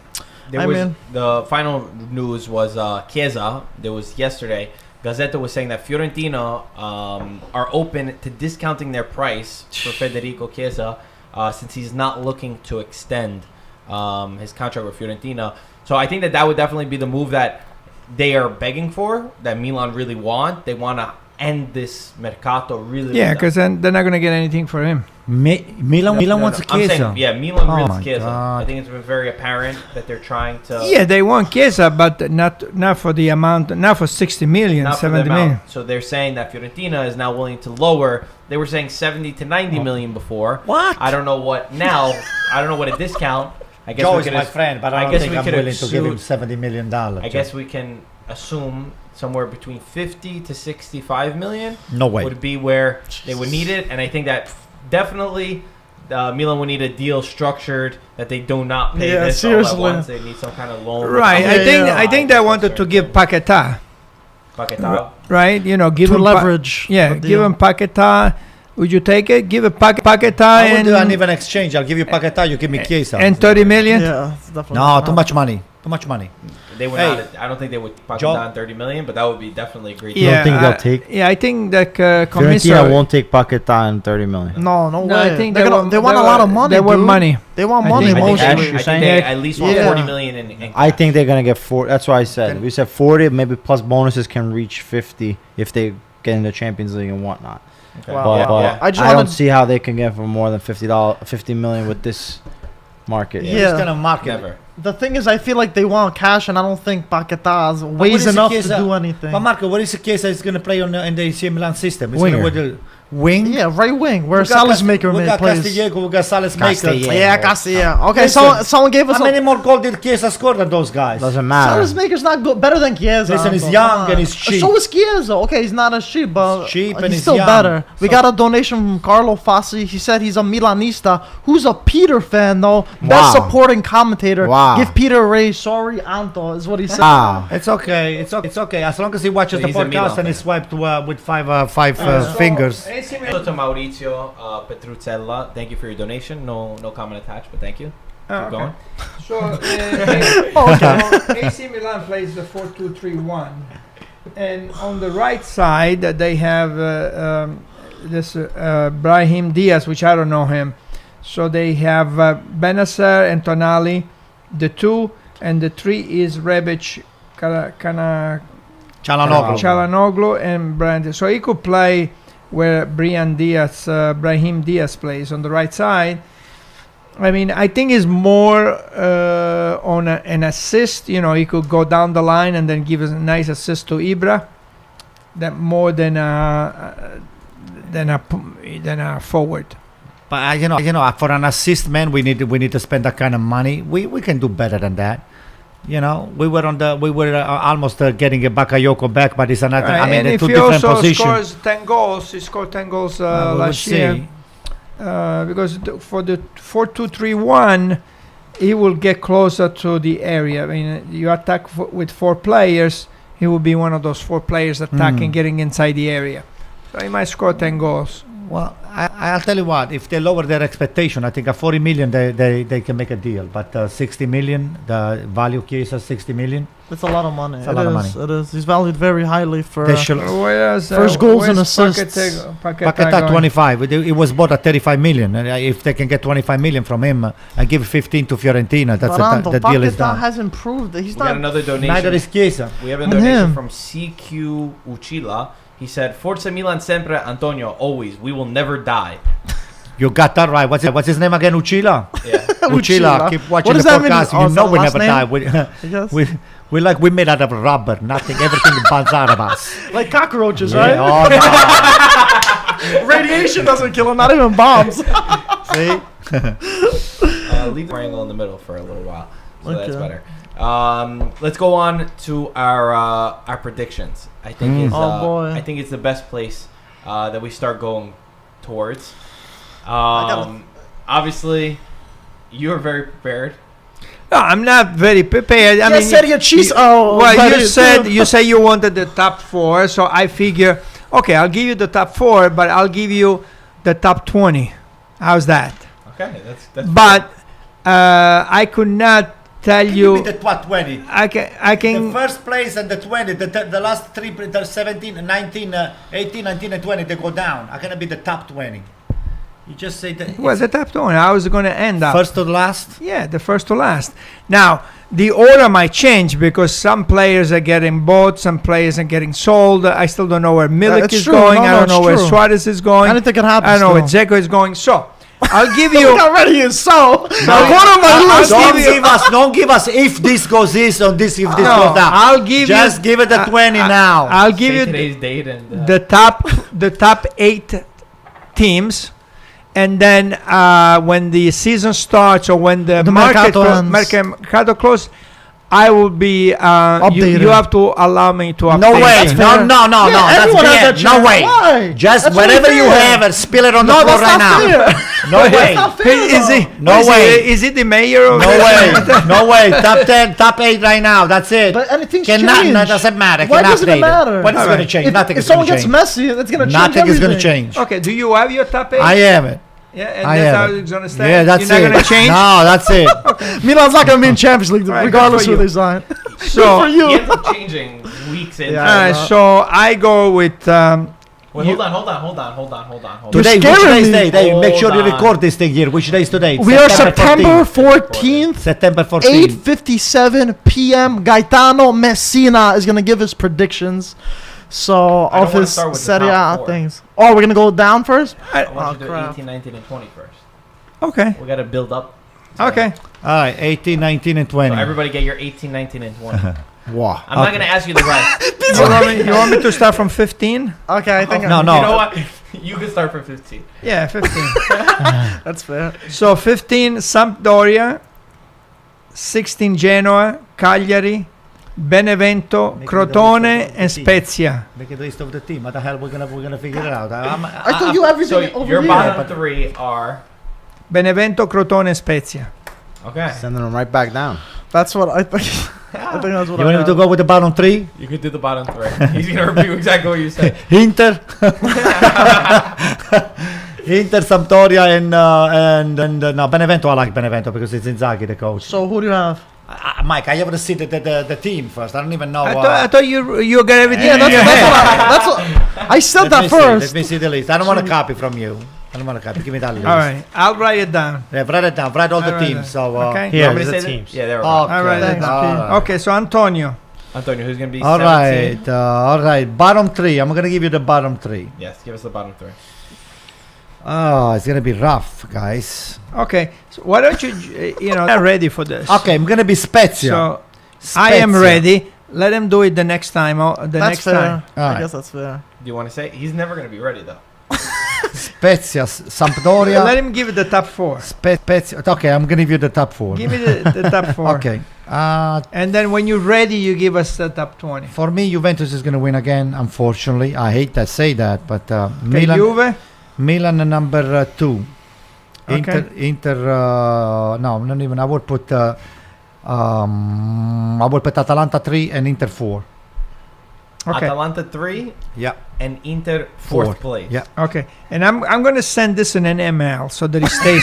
The final news was Chiesa. There was yesterday. Gazzetta was saying that Fiorentina are open to discounting their price for Federico Chiesa since he's not looking to extend his contract with Fiorentina. So I think that would definitely be the move that they are begging for, that Milan really want. They want to end this mercato really. Yeah, because then they're not going to get anything for him. Milan wants Chiesa. Milan wants Chiesa. I think it's been very apparent that they're trying to. Yeah, they want Chiesa, but not for the amount, not for 60 million, 70 million. So they're saying that Fiorentina is now willing to lower. They were saying 70 to 90 million before. What? I don't know what now. I don't know what a discount. I guess Joe is my friend, but I don't think I'm willing to give him $70 million. I guess we can assume somewhere between 50 to 65 million. No way. Would be where they would need it, and I think that definitely Milan would need a deal structured that they do not pay this all at once. They need some kind of loan. Right. I think they wanted to give Paquetá. Right. Give him leverage. Give him Paquetá. Would you take it? Give a Paquetá I will do an even exchange. I'll give you Paquetá, you give me Chiesa. And 30 million? Yeah, it's definitely No, too much money. Too much money. They would Hey, not. I don't think they would pocket Joe- down 30 million, but that would be definitely a great. You don't think they'll take? Yeah, I think that Fiorentina Commissar won't take Paquetá and 30 million. No, no way. I think they want a lot of money. They want dude. money. They want I money think- I think mostly. Ash, you're I think saying? they at least want Yeah. 40 million in I cash. think they're gonna get 4. That's why I said Then- we said 40, maybe plus bonuses can reach 50 if they get in the Champions League and whatnot. Okay. Wow. But, Yeah, but yeah. I just I don't wanted- see how they can get for more than $50 million with this market. Yeah. It's gonna market. Never. The thing is, I feel like they want cash, and I don't think Paquetá what weighs is enough Chiesa? to do anything. But Marco, what is the case that is going to play on in the AC Milan system? It's Winger. With the wing. Yeah, right wing, where We got Salismaker we got plays. Castillejo, we got Salismaker. Castillejo. Yeah, Castilla. Okay, Listen, someone gave us How many more goals did Chiesa score than those guys? Doesn't matter. Salismaker's not good, better than Chiesa. Listen, he's Anto, young come on. and he's cheap. So is Chiesa. Okay, he's not as cheap, but He's cheap and he's he's still young. better. We So- got a donation from Carlo Fassi. He said he's a Milanista who's a Peter fan, though. Wow. Best supporting commentator. Wow. Give Peter a raise. Sorry, Anto, is what he said. Wow. It's okay. It's okay. It's okay. As long as he watches So the he's a Milan podcast and he fan. swiped with five fingers. Also to Maurizio Petruzzella, thank you for your donation. No comment attached, but thank you. Keep going. So, AC Milan plays the 4-2-3-1, and on the right side they have this Brahim Diaz, which I don't know him. So they have Benacer and Tonali, the 2, and the 3 is Rebic, Chalanoglu. Chalanoglu, and Brand. So he could play where Brahim Diaz plays on the right side. I mean, I think it's more on an assist. You know, he could go down the line and then give us a nice assist to Ibra. That more than a forward. But you know, for an assist man, we need to spend that kind of money. We can do better than that. You know, we were almost getting a Bakayoko back, but it's another. I mean, and they're if two he different also positions. scores 10 goals, he scored 10 goals We will last year. Because for the 4-2-3-1, he will get closer to the area. I mean, you attack with 4 players, he will be one of those 4 players attacking, getting inside the area. So he might score 10 goals. Well, I'll tell you what. If they lower their expectation, I think at 40 million they can make a deal. But 60 million, the value case is 60 million. It's a lot of money. It's a lot of money. It is. He's valued very highly for. They should. Whereas, First goals and where's assists. Paquetá 25. It was bought at 35 million. And if they can get 25 million from him, I give 15 to Fiorentina. That's But the deal is Paquetá done. has improved. He's We got not. another donation. Neither is Chiesa. We have a And donation him. from CQ Uchila. He said, Forza Milan sempre, Antonio, always. We will never die. You got that right. What's his name again? Uchila. Yeah. Uchila. Keep watching What the does that mean? podcast. Oh, You is know that we last never name? die. I guess. We made out of rubber. Nothing. Everything buns out of us. Like cockroaches, Yeah, right? oh, no. Radiation doesn't kill him, not even bombs. See? Leave the triangle in the middle for a little while. So that's Okay. better. Let's go on to our predictions. I think it's Oh, boy. I think it's the best place that we start going towards. gotta- Obviously, you are very prepared. No, I'm not very prepared. I mean, Serie cheese. Oh, well, but you said you wanted the top 4, so I figure, okay, I'll give you the top 4, but I'll give you the top 20. How's that? Okay, that's. But I could not tell Give you. me the top 20. I The can. first place and the 20, the last 3, the 17, 19, 18, 19, and 20, they go down. I cannot be the top 20. You just say that. Well, the top 20. How is it going to end up? First to last. Yeah, the first to last. Now, the order might change because some players are getting bought, some players are getting sold. I still don't know where Milik it's is true. going. No, I don't it's know where true. Suarez is going. Anything can happen. I don't know where still. Dzeko is going. So, I'll give Look you. how ready he is. So, Don't give us if this goes this or this if this No, goes that. I'll give Just you. give it the 20 now. I'll give Say you today's date and the top 8 teams, and then when the season starts or when the mercato ends. mercato closes, I will be. Updated. You have to allow me to update. No way. That's fair. No. Yeah, That's everyone has fair. that No chance. way. Why? Just That's whatever only you fair. have and spill it on the No, floor that's right not now. fair. No way. That's not fair, Is though. it? No is way. Is it the mayor? Of No way. No way. Top 8 right now. That's it. But anything's Cannot. changed. No, doesn't matter. Why Cannot doesn't it update matter? What is going to Alright. change? If, Nothing if is going someone to gets change. messy, it's going to change Nothing is going to everything. change. Okay. Do you have your top 8? I have it. Yeah, and I that's have how it. it's gonna stay. Yeah, that's You're not it. gonna change. No, that's it. Milan's not gonna be in Champions League Right, regardless good who for they sign. So, for you. He ends up changing weeks into. Yeah. so I go with. Wait, You- hold on. You're Today, which scaring day is me. today? They make sure you Hold on. record this thing here. Which day is today? We are September 14th. 14th. September 14th. 8:57 p.m. Gaetano Messina is gonna give his predictions. So I don't of wanna his start with the Serie top A four. things. Oh, we're gonna go down first. I want you to do crap. 18, 19, and 20 first. Okay. We got to build up. Okay. All right, 18, 19, and 20. So everybody get your 18, 19, and 20. Wow. I'm not going to ask you the rest. You want me to start from 15? Okay, I think No, You no. know what? You can start from 15. Yeah, 15. that's fair. So 15 Sampdoria, 16 Genoa, Cagliari, Benevento, Make it Crotone, the list of and the team. Spezia. Make it the list of the team. What the hell we're gonna figure it out? I told you everything So over your here. bottom three are. Benevento, Crotone, and Spezia. Okay. Sending them right back down. That's what I think. I think that's what You I want me to have. go with the bottom three? You could do the bottom three. He's going to review exactly what you said. Inter, Inter, Sampdoria, and no Benevento. I like Benevento because it's Inzaghi, the coach. So who do you have? Mike, I have to see the team first. I don't even know. I thought you got everything Yeah, in that's, your that's, head. what I said Let that me first. See, let me see the list. I don't want to copy from you. I don't want to copy. Give me that list. All right, I'll write it down. Yeah, write it down. Write all the I'll write teams. it. So Okay. You Here, want me to the say the teams. Yeah, there we go. Okay. All right, Thanks, all Pete. right. Okay, so Antonio. Antonio, who's going to be All 17? right, all right. Bottom three. I'm gonna give you the bottom three. Yes, give us the bottom three. Oh, it's gonna be rough, guys. Okay, so why don't you I'm ready for this. Okay, I'm gonna be Spezia. So I am Spezia. ready. Let him do it the next time. The That's next fair. time. All I right. guess that's fair. Do you want to say? He's never going to be ready, though. Spezia, Sampdoria. Let him give it the top four. Spezia. Okay, I'm gonna give you the top four. Give me the top four. Okay. And then when you're ready, you give us the top 20. For me, Juventus is gonna win again. Unfortunately, I hate to say that, but Okay, Milan. Juve. Milan number 2. Okay. Inter. No, not even. I would put Atalanta 3 and Inter 4. Okay. Atalanta 3 Yeah. and Inter 4th Four. place. Yeah. Okay. And I'm gonna send this in an email so that it stays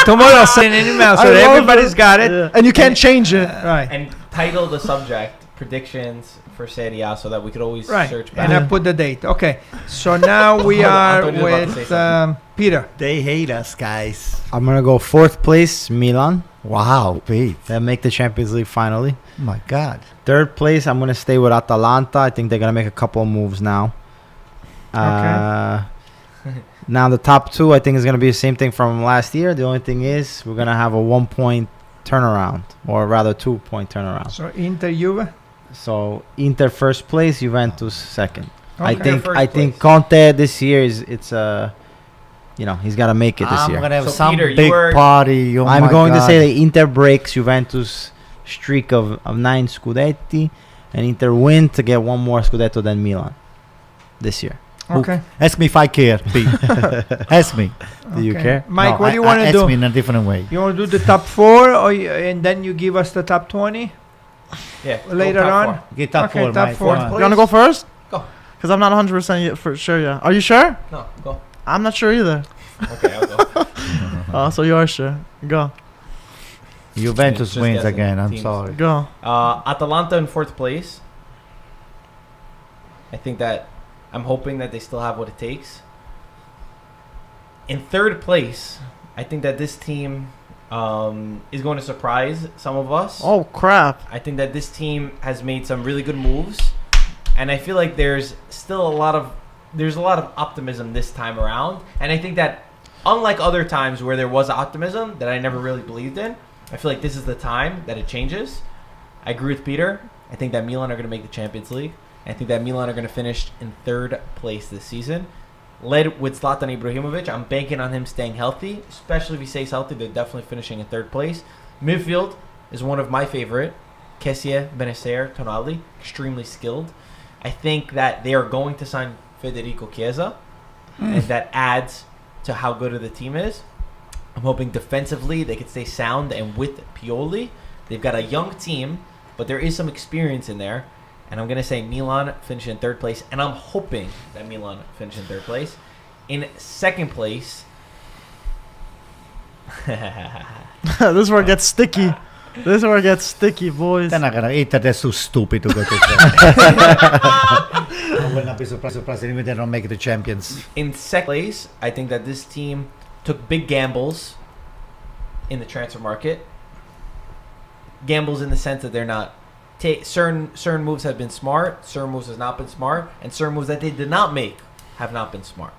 tomorrow. I'll send an email so I that love everybody's it. got it. Yeah. And you can't change it. Right. And title the subject predictions for Serie A so that we could always Right. search back. And I put the date. Okay. So now we are Antonio's about to say with Peter. They hate us, guys. I'm gonna go 4th place, Milan. Wow, Pete. They'll make the Champions League finally. My God. 3rd place, I'm gonna stay with Atalanta. I think they're gonna make a couple of moves now. Now the top 2, I think is gonna be the same thing from last year. The only thing is we're gonna have a 1-point turnaround, or rather 2-point turnaround. So Inter Juve. So Inter 1st place, Juventus 2nd. I Okay. think First think place. Conte this year he's gotta make it this I'm year. gonna have So, some Peter, you big were- party. Oh I'm my going to God. say that Inter breaks Juventus streak of 9 Scudetti, and Inter win to get one more Scudetto than Milan this year. Okay. Ask me if I care, Pete. Ask me. Do you Okay. care? Mike, No, what do you want to ask do? me in a different way. You want to do the top 4, and then you give us the top 20 Yeah. go later top on? four. Get top Okay, 4, top Mike. four. Come on. You want to go first? Go. Because I'm not 100% yet for sure yet. Are you sure? No, go. I'm not sure either. Okay, I'll go. Oh, so you are sure. Go. Juventus Just wins guessing again. I'm teams. sorry. Go. Atalanta in 4th place. I think that I'm hoping that they still have what it takes. In 3rd place, I think that this team is going to surprise some of us. Oh, crap. I think that this team has made some really good moves, and I feel like there's still a lot of optimism this time around. And I think that unlike other times where there was optimism that I never really believed in, I feel like this is the time that it changes. I agree with Peter. I think that Milan are going to make the Champions League. I think that Milan are going to finish in 3rd place this season. Led with Zlatan Ibrahimovic, I'm banking on him staying healthy, especially if he stays healthy. They're definitely finishing in 3rd place. Midfield is one of my favorite. Chiesa, Benacer, Tonali, extremely skilled. I think that they are going to sign Federico Chiesa, and that adds to how good of the team is. I'm hoping defensively they can stay sound, and with Pioli, they've got a young team, but there is some experience in there. And I'm going to say Milan finish in 3rd place. And I'm hoping that Milan finish in 3rd place. In 2nd place, This is where it gets sticky. This is where it gets sticky, boys. They're not gonna. Inter, they're too stupid to go to the I will not be surprised even if they don't make the champions. In second place, I think that this team took big gambles in the transfer market. Gambles in the sense that they're not certain moves have been smart, certain moves have not been smart, and certain moves that they did not make have not been smart.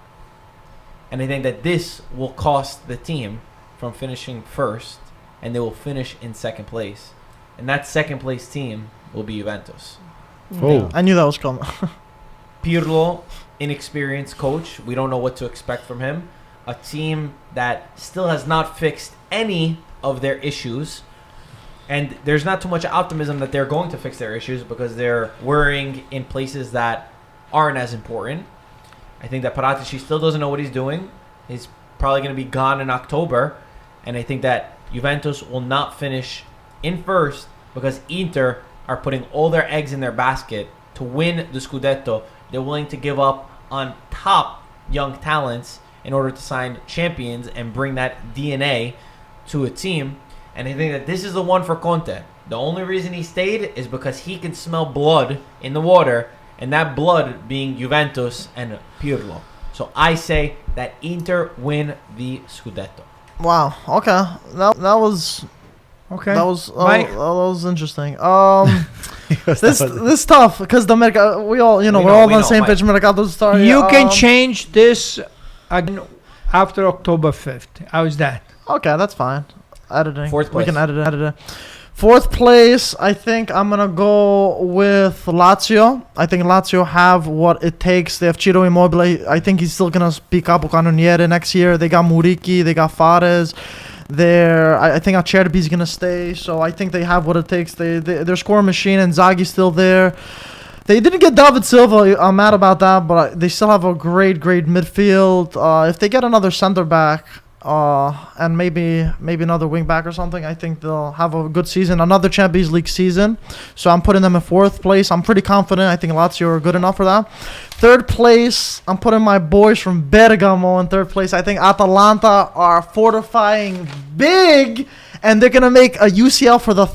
And I think that this will cost the team from finishing first, and they will finish in second place. And that second place team will be Juventus. Oh. I knew that was coming. Pirlo, inexperienced coach. We don't know what to expect from him. A team that still has not fixed any of their issues. And there's not too much optimism that they're going to fix their issues because they're worrying in places that aren't as important. I think that Paratici still doesn't know what he's doing. He's probably going to be gone in October. And I think that Juventus will not finish in first because Inter are putting all their eggs in their basket to win the Scudetto. They're willing to give up on top young talents in order to sign champions and bring that DNA to a team. And I think that this is the one for Conte. The only reason he stayed is because he can smell blood in the water, and that blood being Juventus and Pirlo. So I say that Inter win the Scudetto. Wow. Okay. That was Okay. that was Mike? that was interesting. This tough because the Mercato, we all we're all on the same page. Mercato's starting. You can change this again after October 5th. How is that? Okay, that's fine. Editing. Fourth We place. can edit it. Fourth place, I think I'm going to go with Lazio. I think Lazio have what it takes. They have Ciro Immobile. I think he's still going to be capocannoniere next year. They got Muriqi. They got Fares. I think Acerbi's going to stay. So I think they have what it takes. Their scoring machine, and Zaghi's still there. They didn't get David Silva. I'm mad about that. But they still have a great midfield. If they get another center back, and maybe another wing back or something, I think they'll have a good season, another Champions League season. So I'm putting them in fourth place. I'm pretty confident. I think Lazio are good enough for that. Third place, I'm putting my boys from Bergamo in third place. I think Atalanta are fortifying big, and they're gonna make a UCL for a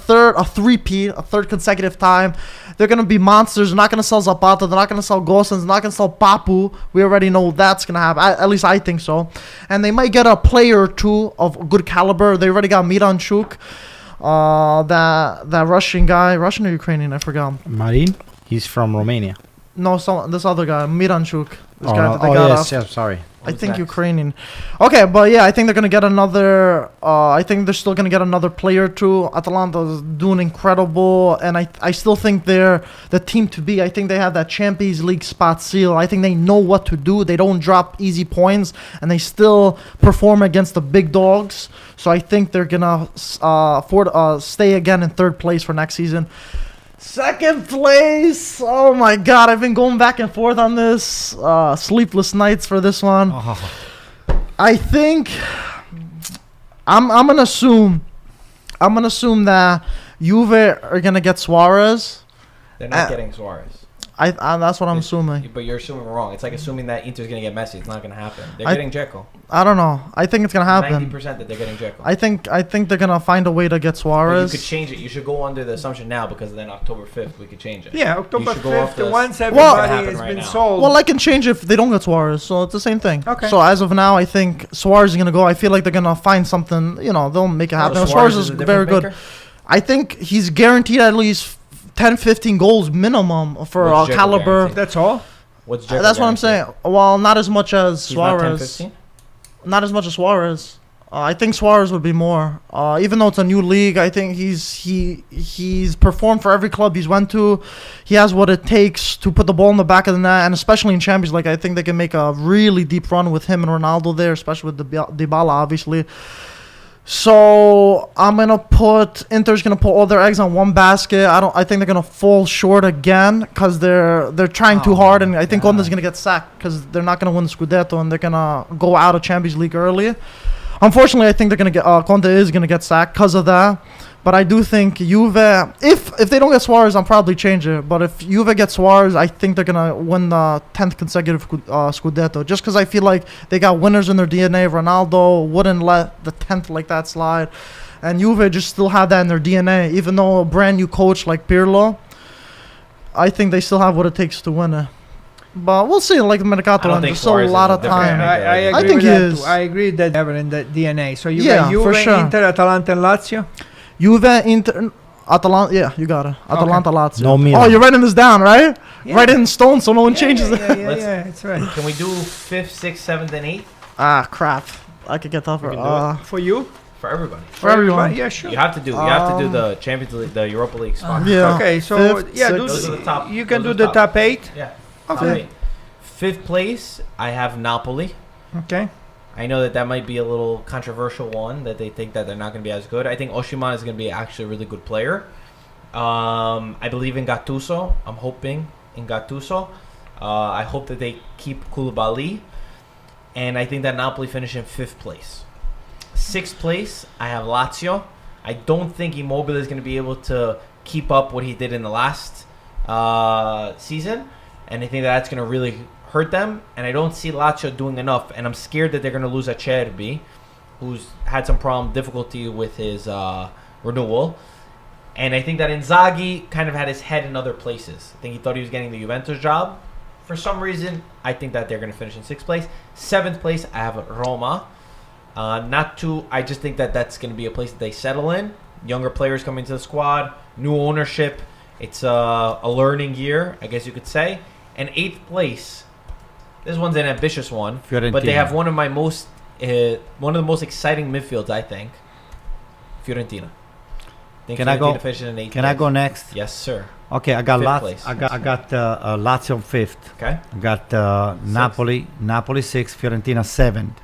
third consecutive time. They're going to be monsters. They're not going to sell Zapata. They're not going to sell Gosens. They're not going to sell Papu. We already know that's going to happen. At least I think so. And they might get a player or two of good caliber. They already got Miranchuk, that Russian guy. Russian or Ukrainian? I forgot. Marin? He's from Romania. No, this other guy. Miranchuk. This Oh, guy no. that they got off. yes, sorry. I think next? Ukrainian. Okay, but yeah, I think they're gonna get another. I think they're still gonna get another player or two. Atalanta is doing incredible, and I still think they're the team to be. I think they have that Champions League spot seal. I think they know what to do. They don't drop easy points, and they still perform against the big dogs. So I think they're gonna stay again in third place for next season. Second place. Oh my God, I've been going back and forth on this. Sleepless nights for this one. Oh. I think I'm gonna assume that Juve are gonna get Suarez. They're not getting Suarez. That's what I'm assuming. But you're assuming wrong. It's like assuming that Inter's going to get Messi. It's not going to happen. They're I- getting Dzeko. I don't know. I think it's gonna happen. 90% that they're getting Dzeko. I think they're gonna find a way to get But Suarez. you could change it. You should go under the assumption now because then October 5th we could change it. Yeah, October should go off 5th, the- once Well- everybody happen has right been now. sold. Well, I can change if they don't get Suarez, so it's the same thing. Okay. So as of now, I think Suarez is gonna go. I feel like they're gonna find something. They'll make it happen. Suarez is a very difference good. maker? I think he's guaranteed at least 10, 15 goals minimum for What's Dzeko caliber. guaranteed? That's all? What's Dzeko That's what I'm guaranteed? saying. Well, not as much as He's not 10, Suarez. 15? Not as much as Suarez. I think Suarez would be more. Even though it's a new league, I think he's performed for every club he's went to. He has what it takes to put the ball in the back of the net, and especially in Champions League, I think they can make a really deep run with him and Ronaldo there, especially with Dybala, obviously. So I'm gonna Inter's gonna put all their eggs on one basket. I think they're gonna fall short again because they're trying too hard, and I think Conte's gonna get sacked because they're not gonna win the Scudetto and they're gonna go out of Champions League early. Unfortunately, I think they're gonna get Conte is gonna get sacked because of that. But I do think Juve, if they don't get Suarez, I'll probably change it. But if Juve gets Suarez, I think they're going to win the 10th consecutive Scudetto. Just because I feel like they got winners in their DNA. Ronaldo wouldn't let the 10th like that slide. And Juve just still have that in their DNA. Even though a brand new coach like Pirlo, I think they still have what it takes to win it. But we'll see, like the Mercato, and there's still a lot of time. I think agree he with that is. too. I agree that they have it in the DNA. So you Yeah, got Juve, for sure. Inter, Atalanta, and Lazio? Juve, Inter, Atalanta. Yeah, you got it. Atalanta, Lazio. No Milan. Oh, you're writing this down, right? Yeah. Write it in stone so no one changes it. Yeah, it's right. Can we do 5th, 6th, 7th, and 8th Ah, crap. I could get tougher. We can do For you? for everybody? For everyone. Yeah, sure. You have to do the Champions League, the Europa League spot. Yeah. Okay, so Fifth, yeah, sixth. Those are the top- you can those do are the top. top 8. Yeah. Okay. Alright. 5th place, I have Napoli. Okay. I know that might be a little controversial one, that they think that they're not going to be as good. I think Osimhen is going to be actually a really good player. I believe in Gattuso. I'm hoping in Gattuso. I hope that they keep Koulibaly. And I think that Napoli finish in 5th place. 6th place, I have Lazio. I don't think Immobile is going to be able to keep up what he did in the last season. And I think that's going to really hurt them. And I don't see Lazio doing enough. And I'm scared that they're going to lose Acerbi, who's had some difficulty with his renewal. And I think that Inzaghi kind of had his head in other places. I think he thought he was getting the Juventus job. For some reason, I think that they're going to finish in 6th place. 7th place, I have Roma. I just think that that's going to be a place that they settle in. Younger players coming to the squad, new ownership. It's a learning year, I guess you could say. And 8th place, this one's an ambitious one, Fiorentina. but they have one of the most exciting midfields, I think. Fiorentina. Can I go? Finish in 8th Can I place. go next? Yes, sir. Okay, I got Fifth place. I got Lazio on 5th. Okay. I got Napoli 6th, Fiorentina 7th,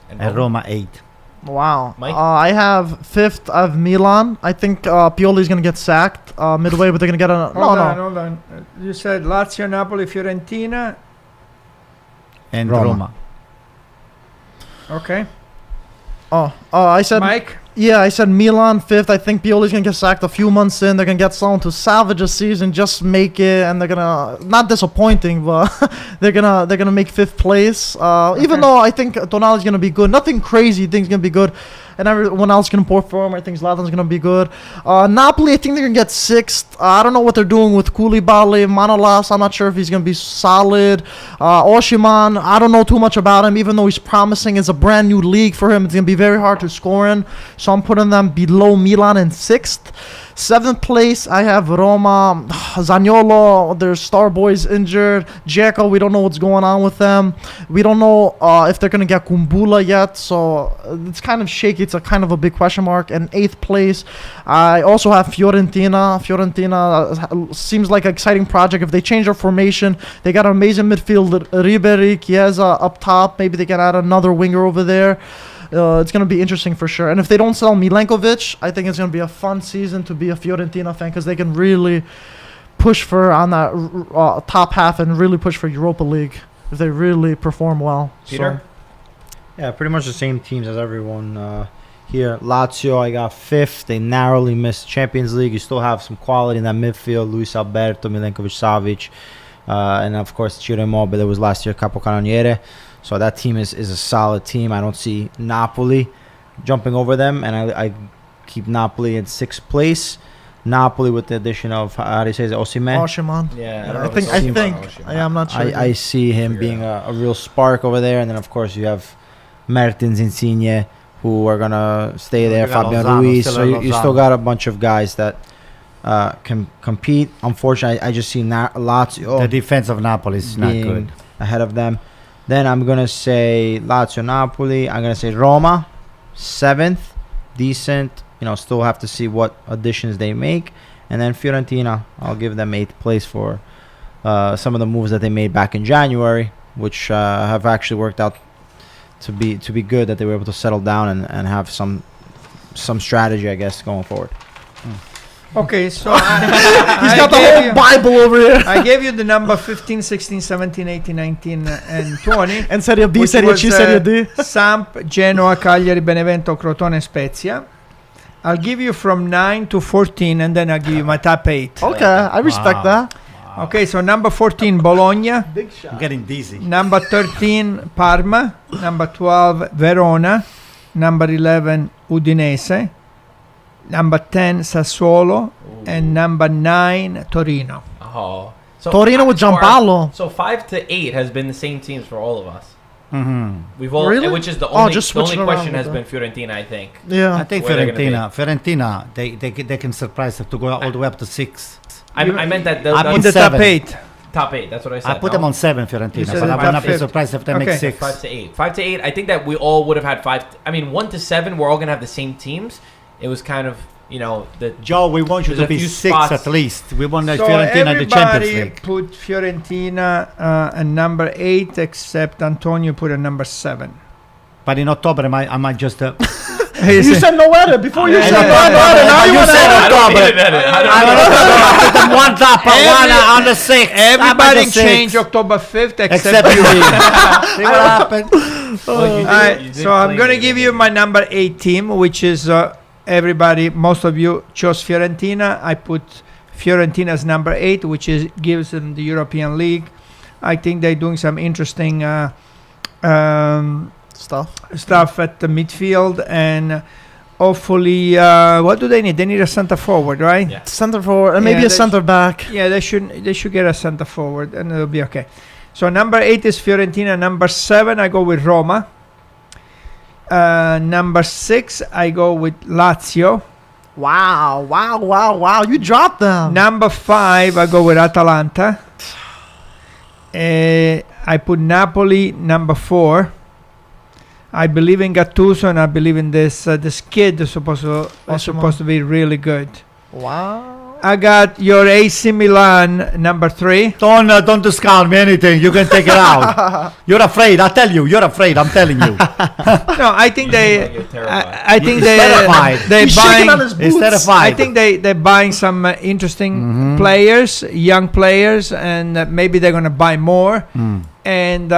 and Roma 8th. Wow. Mike? I have 5th of Milan. I think Pioli's going to get sacked midway, but they're going to get a... Hold on. You said Lazio, Napoli, Fiorentina. And Roma. Roma. Okay. I said... Mike? Yeah, I said Milan 5th. I think Pioli's going to get sacked a few months in. They're going to get someone to salvage a season, just make it, and they're going to... Not disappointing, but they're gonna make 5th place. Even though I think Tonali's going to be good. Nothing crazy. I think he's going to be good. And everyone else can perform. I think Zlatan's going to be good. Napoli, I think they're going to get 6th. I don't know what they're doing with Koulibaly. Manolas, I'm not sure if he's going to be solid. Osimhen, I don't know too much about him, even though he's promising. It's a brand new league for him. It's going to be very hard to score in. So I'm putting them below Milan in 6th. 7th place, I have Roma. Zaniolo, their star boys injured. Dzeko, we don't know what's going on with them. We don't know if they're going to get Kumbula yet. So it's kind of shaky. It's a kind of a big question mark. And 8th place, I also have Fiorentina. Fiorentina seems like an exciting project. If they change their formation, they got an amazing midfield. Ribery, Chiesa up top. Maybe they can add another winger over there. It's going to be interesting for sure. And if they don't sell Milenkovic, I think it's going to be a fun season to be a Fiorentina fan because they can really push for on that top half and really push for Europa League if they really perform well. Peter? Yeah, pretty much the same teams as everyone here. Lazio, I got 5th. They narrowly missed Champions League. You still have some quality in that midfield. Luis Alberto, Milenkovic-Savic, and of course Ciro Immobile. That was last year Capocannoniere. So that team is a solid team. I don't see Napoli jumping over them, and I keep Napoli in 6th place. Napoli with the addition of, how do you say it, Osimhen? Yeah, I think. I'm not sure. I see him being a real spark over there. And then, of course, you have Mertens, Insigne, who are going to stay there. You got Fabian Lozano, Ruiz. still So have you Lozano. still got a bunch of guys that can compete. Unfortunately, I just see Lazio The defense of Napoli is not being good. ahead of them. Then I'm going to say Lazio, Napoli. I'm going to say Roma, 7th. Decent. Still have to see what additions they make. And then Fiorentina, I'll give them 8th place for some of the moves that they made back in January, which have actually worked out to be good, that they were able to settle down and have some strategy, I guess, going forward. Okay, so He's got the whole Bible over here. I gave you the number 15, 16, 17, 18, 19, and 20. And Serie B, which Serie was, C, Serie D. Samp, Genoa, Cagliari, Benevento, Crotone, Spezia. I'll give you from 9 to 14, and then I'll give you my top 8. Okay, I respect that. Okay, so number 14, Bologna. Big shot. I'm getting dizzy. Number 13, Parma. Number 12, Verona. Number 11, Udinese. Number 10, Sassuolo. And number 9, Torino. Oh. So Torino with Giampaolo. So 5 to 8 has been the same teams for all of us. Mm-hmm. We've all, Really? which is the Oh, only, just the only switching around question with has that. been Fiorentina, I think. Yeah. I think Where they're gonna Fiorentina, they can surprise them to go all the way up to 6. I meant that I In put the top seven. 8. top 8. That's what I said. I put no? them on 7, You Fiorentina, said but the I will top not be fifth. surprised if they Okay. make 6. 5 to 8. 5 to 8. I think that we all would have had 5. I mean, 1 to 7, we're all going to have the same teams. It was kind of, the Joe, we want you There's to a be few 6 spots. at least. We want So Fiorentina in the Champions everybody League. put Fiorentina at number 8, except Antonio put a number 7. But in October, I might just... You said no edit before you Yeah, said yeah, no yeah, edit. Now you you want said to I don't October. need an edit. I put them one top, one on the 6th. Everybody changed October 5th Except you. See what happened? Well, you Alright, did so I'm claim going to it. give you my number 8 team, which is everybody, most of you chose Fiorentina. I put Fiorentina as number 8, which gives them the European League. I think they're doing some interesting stuff at the midfield, and hopefully, what do they need? They need a center forward, right? Yeah. Center forward and maybe Yeah, a center back. Yeah, they should get a center forward, and it'll be okay. So number 8 is Fiorentina. Number 7, I go with Roma. Number 6, I go with Lazio. Wow. You dropped them. Number 5, I go with Atalanta. I put Napoli number 4. I believe in Gattuso, and I believe in this kid is supposed to be really good. Wow. I got your AC Milan number 3. Don't discount me anything. You can take it out. You're afraid. I tell you. You're afraid. I'm telling you. No, I think Like you're terrified. I think He's terrified. they're He's shaking on buying. his He's boots. terrified. I think they're buying some interesting players, young players, and maybe they're gonna buy more. And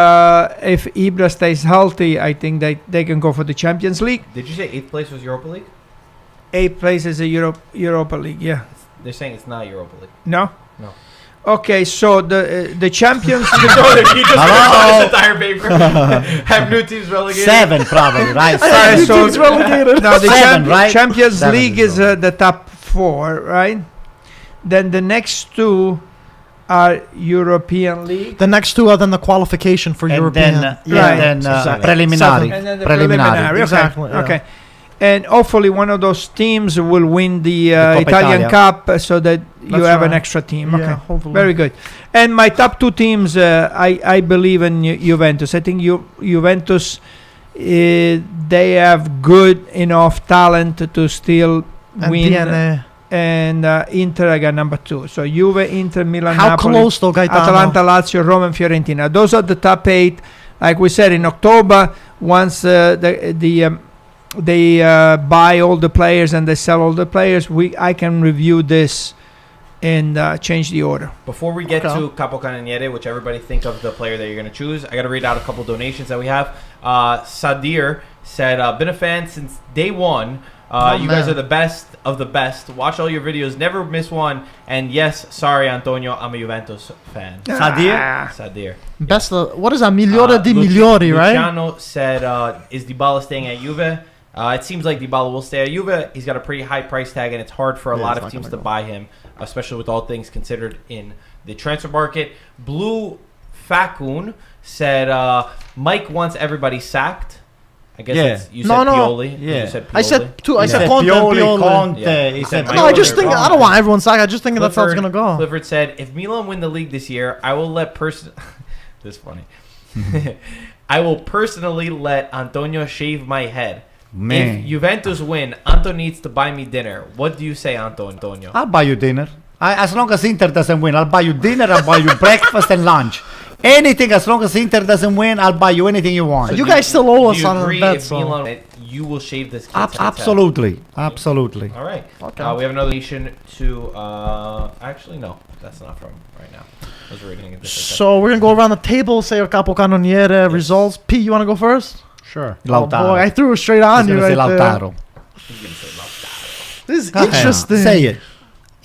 if Ibra stays healthy, I think they can go for the Champions League. Did you say 8th place was Europa League? 8th place is a Europa League. Yeah. They're saying it's not Europa League. No. No. Okay, so the champions. you just Hello? this entire paper. Have new teams relegated. 7 probably, right? Alright, so teams relegated. now the 7, right? Champions 7 League is is the top 4, right? Then the next 2 are European League. The next 2 are then the qualification for And European. then, Right. then Exactly. preliminary. And then the Preliminary. preliminary. Exactly, Okay. yeah. Okay. And hopefully one of those teams will win the Coppa Italian Italia. Cup, so that you That's have an right. extra team. Yeah, Okay. hopefully. Very good. And my top 2 teams, I believe in Juventus. I think Juventus, they have good enough talent to still And win. DNA. And Inter, I got number 2. So Juve, Inter, Milan, How Napoli, close though, Gaetano? Atalanta, Lazio, Roma, and Fiorentina. Those are the top 8. Like we said in October, once they buy all the players and they sell all the players, I can review this and change the order. Before we get Okay. to Capocannoniere, which everybody think of the player that you're going to choose, I got to read out a couple donations that we have. Sadir said, been a fan since day 1. You guys man. are the best of the best. Watch all your videos. Never miss one. And yes, sorry, Antonio, I'm a Juventus fan. Sadir? Sadir. Best of, what is that? Migliore di migliori, right? Luciano said, is Dybala staying at Juve? It seems like Dybala will stay at Juve. He's got a pretty high price tag, and it's hard for a Yeah, lot it's of not teams gonna to go. buy him, especially with all things considered in the transfer market. Blue Fakun said, Mike wants everybody sacked. I guess Yeah. you said No, no. Pioli. Yeah. You said Pioli. I said two. I He said said Conte. Pioli, Pioli. Conte. Yeah. He said No, No, I just Pioli. think I don't want everyone sacked. I just think that's how it's gonna go. Clifford said, if Milan win the league this year, I will let this is funny. I will personally let Antonio shave my head. Man. If Juventus win, Anto needs to buy me dinner. What do you say, Antonio? I'll buy you dinner. As long as Inter doesn't win, I'll buy you dinner, I'll buy you breakfast and lunch. Anything, as long as Inter doesn't win, I'll buy you anything you want. You guys still owe Do us you on agree that. if Milan win, you will shave this kid's head? Absolutely. Absolutely. All right. Okay. We have another donation to. Actually, no, that's not from right now. I was reading it. So we're gonna go around the table, say our Capocannoniere results. Pete, you wanna go first? Sure. Oh boy, I Lautaro. threw it straight on He's you gonna right say there. Lautaro. He's gonna say Lautaro. This is Go ahead. interesting. Say it.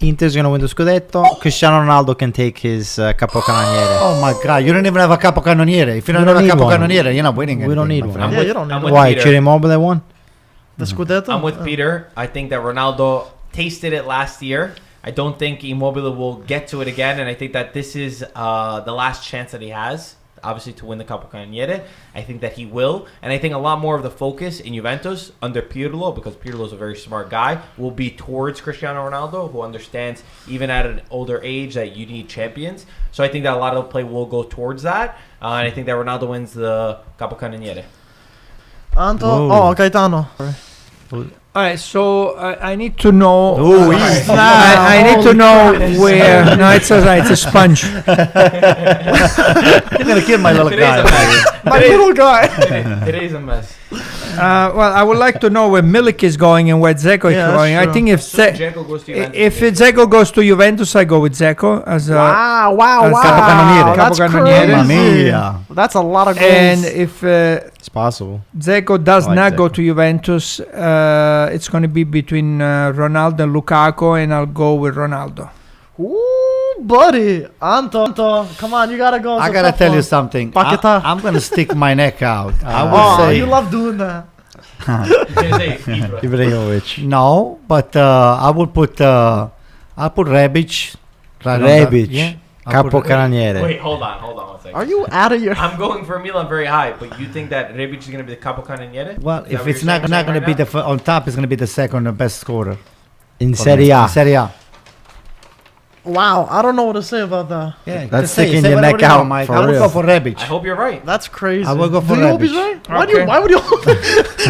Inter's gonna win the Scudetto. Cristiano Ronaldo can take his capocannoniere. Oh my God! You don't even have a capocannoniere. If you don't We have don't a need one. capocannoniere, you're not winning. We don't anything, need my one. friend. Yeah, you don't need I'm one. with Why? Peter. Ciro Immobile won? The Scudetto? I'm with Peter. I think that Ronaldo tasted it last year. I don't think Immobile will get to it again, and I think that this is the last chance that he has, obviously, to win the Capocannoniere. I think that he will, and I think a lot more of the focus in Juventus under Pirlo, because Pirlo is a very smart guy, will be towards Cristiano Ronaldo, who understands even at an older age that you need champions. So I think that a lot of the play will go towards that, and I think that Ronaldo wins the Capocannoniere. Anto? Whoa. Oh, Gaetano. All right, so I need to know. Oh, easy. I need to know where. No, it's a sponge. You're gonna kill my little Today's a guy. mess. My little guy. Today's a mess. Well, I would like to know where Milik is going and where Dzeko is Yeah, that's going. I true. think if Dzeko goes to Juventus, if Dzeko goes to Juventus, I go with Dzeko as a. Wow. As Capocannoniere. That's Capocannoniere. Mamma crazy. mia. That's a lot of goals. And if It's possible. Dzeko does I like not go Dzeko. to Juventus, it's going to be between Ronaldo and Lukaku, and I'll go with Ronaldo. Ooh, buddy. Anto, come on, you gotta go. It's I a gotta tough tell one. you something. Paquetá. I'm gonna stick my neck out. I would Oh, say you love doing that. Ibrahimovic. no, but I would put I'll put Rebic. Right on Rebic. that. Yeah. I'll put- Capocannoniere. Wait, hold on 1 second. Are you out of your... I'm going for Milan very high, but you think that Rebic is going to be the Capocannoniere? Well, Is that if what it's you're not saying going to right be now? on top, it's going to be the second best scorer In for Serie me. A. In Serie A. Wow, I don't know what to say about that. Yeah, That's just say it. sticking Say your whatever neck you want, out Mike. for I would real. go for Rebic. I hope you're right. That's crazy. I will go for Do you hope he's Rebic. right? Okay. Why would you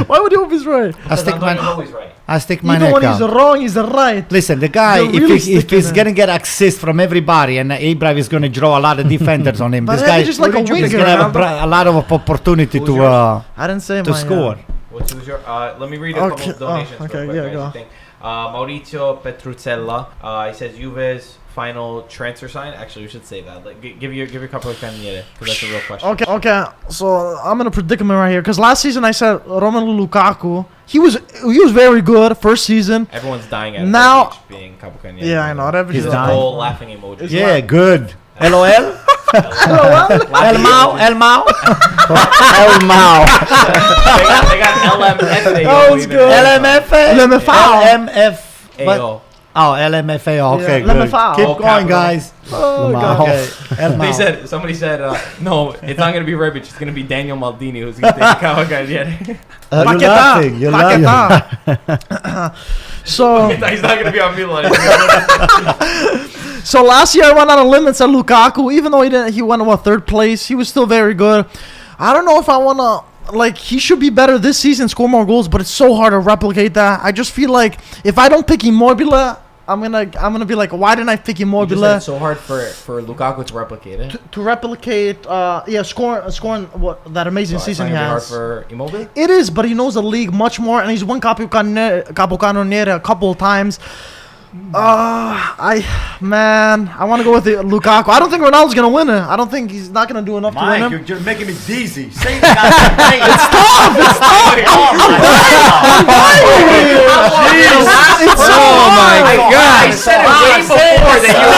why would you hope he's right? I stick Antonio's my always right. I stick my Even neck when he's out. wrong, he's right. Listen, the guy, You're if, really if sticking he's it. going to get assist from everybody and Ibra is going to draw a lot of defenders on him, But this guy Rebic is like a is winger. going to have a lot of opportunity Who's to yours? I didn't say to my... score. Who's your? Let me read a couple Okay. of donations. Oh, okay, real quick, yeah, guys, go. I think. Maurizio Petruzzella. He says Juve's final transfer sign. Actually, we should say that. Like, give your Capocannoniere, because that's a real question. Okay. So I'm in a predicament right here because last season I said Romelu Lukaku. He was very good first season. Everyone's dying at Now- Rebic being Capocannoniere. Yeah, I know. Rebic He's is There's a dying. whole laughing emoji. Yeah, good. LOL? El Mau? El Mau? El Mau. they got LMFAO. That was even. good. LMFA? LMFAO. LMF. What? AO. Oh, LMFAO. Okay, Yeah, good. LMFAO. Keep All going, capital. guys. Oh, Lamau. God. Okay. El Mau. Somebody said, no, it's not going to be Rebic. It's going to be Daniel Maldini who's going to take the Capocannoniere. You're Paquetá. laughing. You're laughing. Paquetá. So He's not going to be on Milan. So last year I went out of limits at Lukaku. Even though he went third place, he was still very good. I don't know if I wanna he should be better this season, score more goals, but it's so hard to replicate that. I just feel like if I don't pick Immobile, I'm gonna be like, why didn't I pick You Immobile just said it's so hard for Lukaku to replicate it. to replicate? Scoring what that amazing So it's season not he gonna be hard has. for Immobile. It is, but he knows the league much more, and he's won Capocannoniere a couple of times. I want to go with Lukaku. I don't think Ronaldo's gonna win it. I don't think he's not gonna do enough to win him. you're making me dizzy. Say the goddamn name. It's tough. Oh my God! I said it way before that you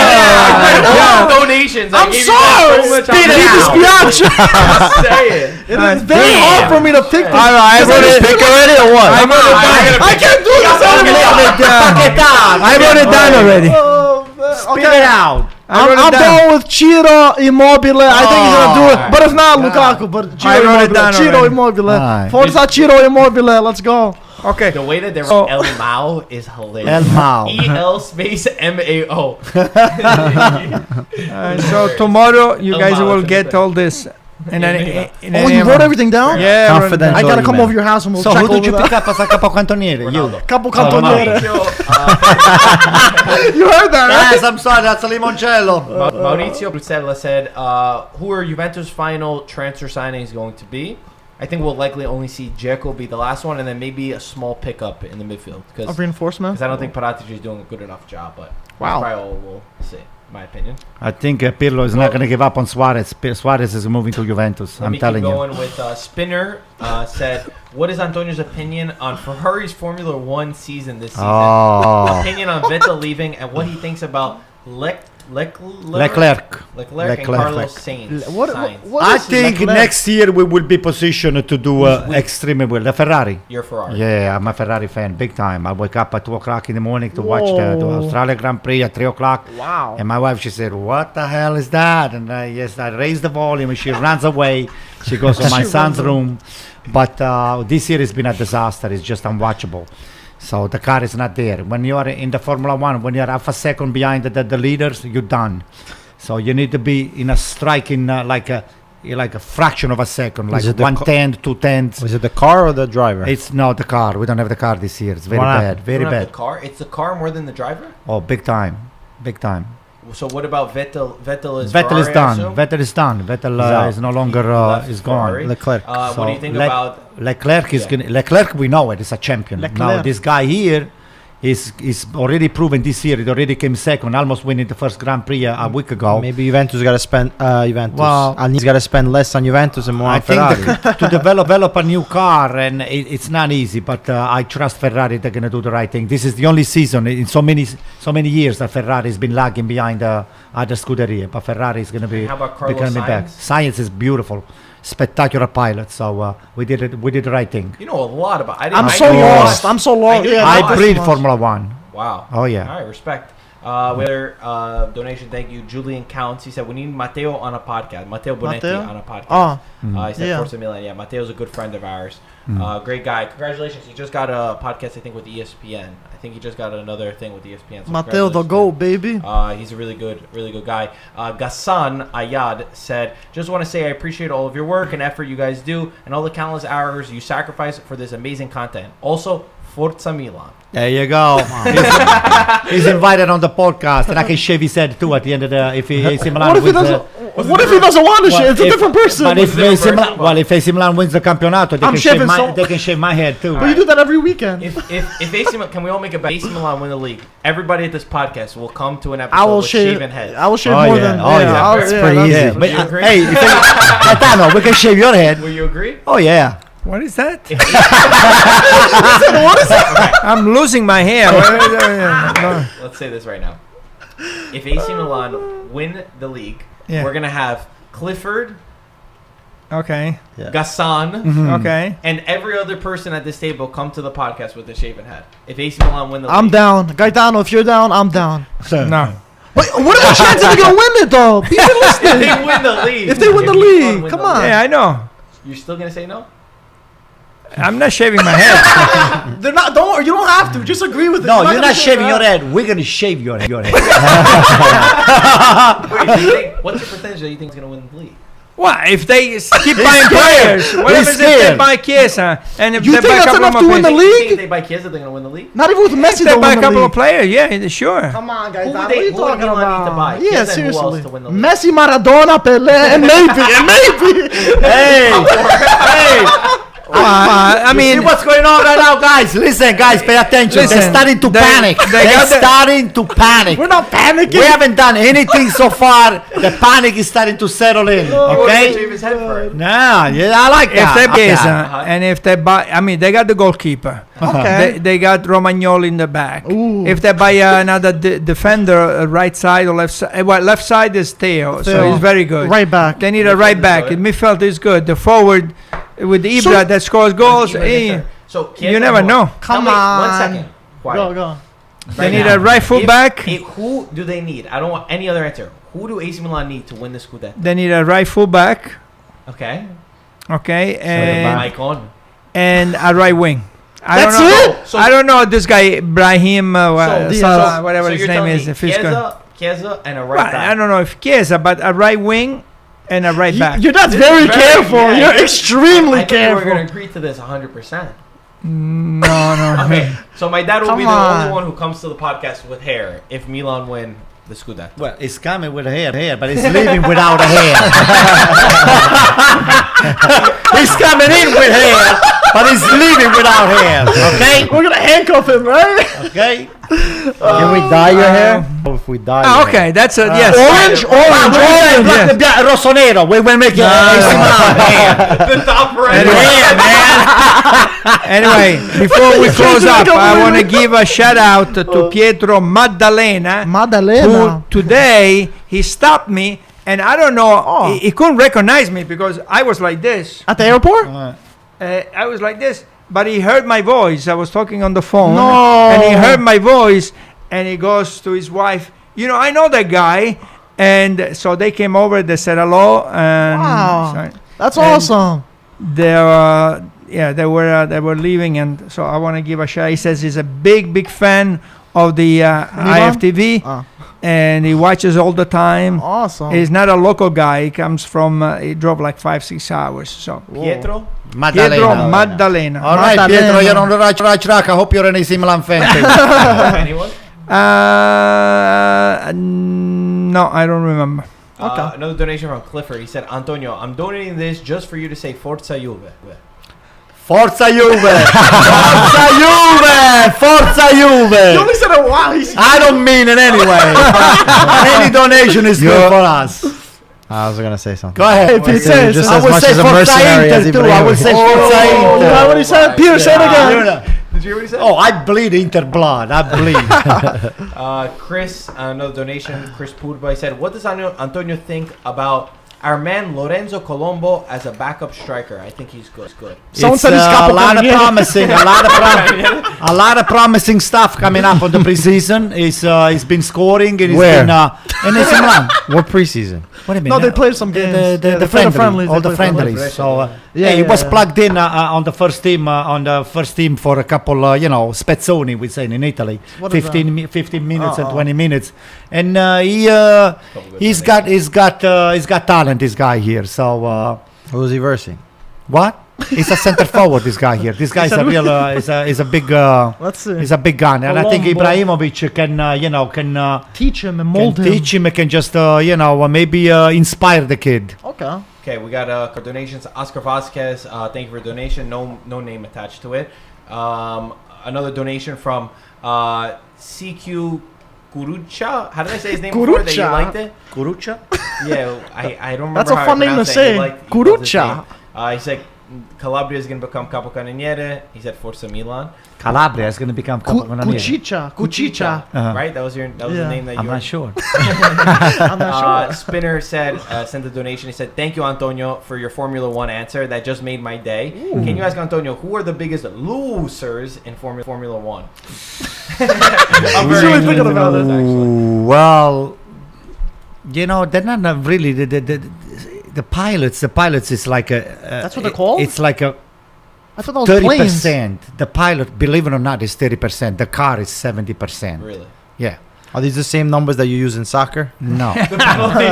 had donations. I I'm gave sorry. you guys so Spit much it out. Just say it. It is very hard for me to pick this. I wrote it. Pick already or what? I can't do this anymore. I wrote it down already. Spit it out. I'm going with Ciro Immobile. I think he's gonna do it, but if not Lukaku, but I Ciro wrote it Immobile. down Ciro already. Immobile. Alright. Forza Ciro Immobile. Let's go. Okay. The way that they So- wrote El Mao is hilarious. El Mau. EL space MAO. So tomorrow you Oh, guys wow, will that's get interesting. all this. And then, Oh, you wrote everything down? Yeah, I wrote it Confident. down. I gotta Sorry, come man. over your house and we'll So check who did over you that. pick up as a Capocannoniere? You. Ronaldo. Capocannoniere. Maurizio, You heard that, right? Yes, I'm sorry. That's a limoncello. Maurizio Bruzzella said, who are Juventus' final transfer signings going to be? I think we'll likely only see Dzeko be the last one, and then maybe a small pickup in the midfield. Of reinforcement. Because I don't think Paratici is doing a good enough job, but Wow. that's probably all we'll see. my opinion. I think Pirlo is not going to give up on Suarez. Suarez is moving to Juventus. Let I'm me telling keep you. going with Spinner said, what is Antonio's opinion on Ferrari's Formula One season this season? Oh. Opinion on Vettel leaving and what he thinks about Leclerc and Carlos Sainz. What I is think Leclerc? next year we will be positioned to do extremely well. The Ferrari. Your Ferrari. Yeah, I'm a Ferrari fan, big time. I wake up at 2 o'clock in the morning to watch the Australia Grand Prix at 3 o'clock. Wow. And my wife, she said, what the hell is that? And I raised the volume and she runs away. She goes to my son's room. But this year has been a disaster. It's just unwatchable. So the car is not there. When you are in the Formula One, when you're half a second behind the leaders, you're done. So you need to be in a striking like a fraction of a second, like 1/10, 2/10. Was it the car or the driver? It's not the car. We don't have the car this year. It's very bad. Very You don't have bad. the car? It's the car more than the driver? Oh, big time. Big time. So what about Vettel? Vettel is Vettel is Ferrari, I done. assume? Vettel is done. Vettel out. is no longer left is Ferrari. gone. Leclerc. What do you think So about... Leclerc is Yeah. gonna. Leclerc, we know it is a champion. Now Leclerc. this guy here is already proven this year. It already came second, almost winning the first Grand Prix a week ago. Maybe Juventus got to spend Juventus. Well, He's got to spend less on Juventus and more I on think Ferrari. to develop a new car, and it's not easy. But I trust Ferrari. They're gonna do the right thing. This is the only season in so many years that Ferrari has been lagging behind other Scuderia. But Ferrari is gonna be How about Carlos becoming back. Sainz? Science is beautiful, spectacular pilot. So we did it. We did the right thing. You know a lot about... I'm I so knew lost. much. I'm so lost. knew Yeah, you I lost. breed Formula One. Wow. Oh, yeah. All right, respect. Whether donation, thank you. Julian Counts. He said we need Matteo on a podcast. Matteo Bonetti Matteo? on a podcast. Oh, He said Yeah. Forza Milan. Yeah, Matteo's a good friend of ours. Great guy. Congratulations. He just got a podcast, I think, with ESPN. I think he just got another thing with ESPN. So Mateo the congratulations GOAT, to baby. him. He's a really good guy. Ghassan Ayad said, just want to say I appreciate all of your work and effort you guys do and all the countless hours you sacrifice for this amazing content. Also, Forza Milan. There you go. He's invited on the podcast, and I can shave his head too at the end of the. If AC Milan What if he wins doesn't? What if he doesn't want to shave? It's a different person. But if It's a different AC Milan, person. well, if AC Milan wins the campionato, they I'm can shave shaving my. so- They can shave my head too. But you do that every weekend. If AC Milan, can we all make a bet? AC Milan win the league. Everybody at this podcast will come to an episode I will with shave. shaven heads. I will shave Oh, more yeah. than. Oh, yeah. I'll- That's yeah, pretty that's- easy. Yeah, but you agree? hey, Gaetano, we can shave your head. Will you agree? Oh yeah. What is that? What is that? I'm losing my hair. Let's say this right now. If AC Milan win the league, Yeah. we're gonna have Clifford, Okay. Ghassan, Okay. and every other person at this table come to the podcast with a shaven head. If AC Milan win the I'm league, down. Gaetano, if you're down, I'm down. No. Wait, what are the chances they're gonna win it though? Be if realistic. they win the league, If they win the Milan league, win come the on. league, Yeah, I know. you're still gonna say no? I'm not shaving my head. They're not. Don't. You don't have to. Just agree with it. No, you're gonna not shave shaving your head. We're gonna shave your head. Wait, do you think, what's your percentage that you think is gonna win the league? What if they keep buying players? What He's happens if they scared. buy Chiesa and if You they think buy a that's couple enough of to more win the players? You league? think if they buy Chiesa, they're gonna win the league? Not even with Messi. If they they'll buy win a the couple league. of players, yeah, sure. Come on, guys. Who What would are you who would talking Milan need to about? buy? Yeah, Chiesa and who seriously. else to win the league? Messi, Maradona, Pelé, and maybe. Hey, I you see mean, what's going on right now, guys? Listen, guys, pay attention. They're Listen, starting to they- panic. they They're got the- starting to panic. We're not panicking. We haven't done anything so far. The panic is starting to settle in. He wants to Okay? shave his head first. Nah, yeah, I like if that. they Okay. Chiesa and if they buy, I mean, they got the goalkeeper. Okay. They got Romagnoli in the back. Ooh. If they buy another defender, right side or left side, well, left side is Theo, so Theo. he's very good. Right back. They need a Midfield right is back. good. The midfield is good. The forward with Ibra So- that scores goals. So Chiesa You never and know. Tell Come me, 1 on. second. Quiet. Go. They Right need now. a right full back. Who do they need? I don't want any other answer. Who do AC Milan need to win the Scudetto? They need a right full back. Okay. Okay, Mike on. and a right wing. I That's don't know. it? So- I don't know this guy Brahim Salah, whatever so his you're name telling is. me If he's good. Chiesa and a right Well, back. I don't know if Chiesa, but a right wing and a right back. You're not very Very- careful. yeah, You're I extremely think we're careful. going to agree to this 100%. No. Okay, so my dad will Come be the only on. one who comes to the podcast with hair if Milan win the Scudetto. Well, it's coming with a hair, but it's leaving without a hair. He's coming in with hair, but he's leaving without hair. Okay. We're gonna handcuff him, right? Okay. Can we dye your hair? If we dye your Okay, that's a yes. Orange. Rosso nero. We will make it. The top right. Anyway, before we close up, I want to give a shout out to Pietro Maddalena. Maddalena. Who today he stopped me, and I don't know, he couldn't recognize me because I was like this. At the airport? I was like this, but he heard my voice. I was talking on the phone, No. and he heard my voice, and he goes to his wife, I know that guy. And so they came over, they said hello, and Wow. That's and awesome. they were leaving, and so I want to give a shout. He says he's a big fan of the IFTV, and he watches all the time. Awesome. He's not a local guy. He comes from he drove like 5-6 hours. So Pietro? Pietro Maddalena. All right, Maddalena. Pietro, you're on the right track. I hope you're an AC Milan fan. Anyone? No, I don't remember. Another donation from Clifford. He said, Antonio, I'm donating this just for you to say Forza Juve. Forza Juve! Forza Juve! Forza Juve! You only said it once. I don't mean it anyway. Any donation is good for us. I was gonna say something. Go ahead. If he says, just I as would much say as a Forza mercenary as Inter too. I would say Forza You know Inter. what he said? Peter, say it again. Did you hear what he said? Oh, I bleed Inter blood. I bleed. Chris, another donation. Chris Purba, he said, what does Antonio think about our man Lorenzo Colombo as a backup striker? I think he's good. Someone It's said he's a lot of Capocannoniere. promising, a lot of promising stuff coming up on the preseason. He's been scoring and he's Where? been in AC Milan. What preseason? What do you mean? No, they played some games. The They played friendly, all they the played friendlies. So Yeah, he yeah, was yeah. plugged in on the first team for a couple, spezzoni, we say in Italy, What is 15 minutes and Oh. 20 minutes, and he's got talent. This guy here. So Who was he versing? what? He's a center forward. This guy here. This guy is a real. Is a big. Let's see. He's a big gun, and I think Colombo. Ibrahimovic can Teach him and mold him. teach him. Can just maybe inspire the kid. Okay. Okay, we got donations. Oscar Vasquez, thank you for your donation. No name attached to it. Another donation from CQ Kurucha. How did I say his name before that you Kurucha? liked it? Kurucha. Yeah, I don't remember. That's a how I fun name to pronounced it. say. He loves his Kurucha. name. He said Calabria is going to become Capocannoniere. He said Forza Milan. Calabria is going to become Capocannoniere. Kuchicha. Right? That was the name that you I'm were. not sure. I'm not sure. Spinner said, sent a donation. He said, thank you, Antonio, for your Formula One answer. That just made my day. Can you ask Antonio, who are the biggest losers in Formula One? I'm He's really thinking about this, actually. Well, they're not really the pilots. The pilots is like a. That's what they're called? It's like a I thought that was planes. 30%. The pilot, believe it or not, is 30%. The car is 70%. Really? Yeah. Are these the same numbers that you use in soccer? No. The penalty.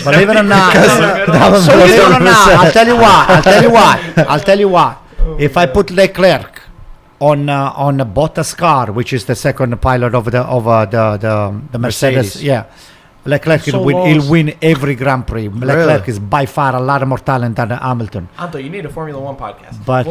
Believe it or not. So Believe it or not, I'll tell you what. If I put Leclerc on Bottas' car, which is the second pilot of the Mercedes, Mercedes. Leclerc So he'll win every Grand Prix. Leclerc is by far a lot more talent than Hamilton. Anto, you need a Formula One podcast. But,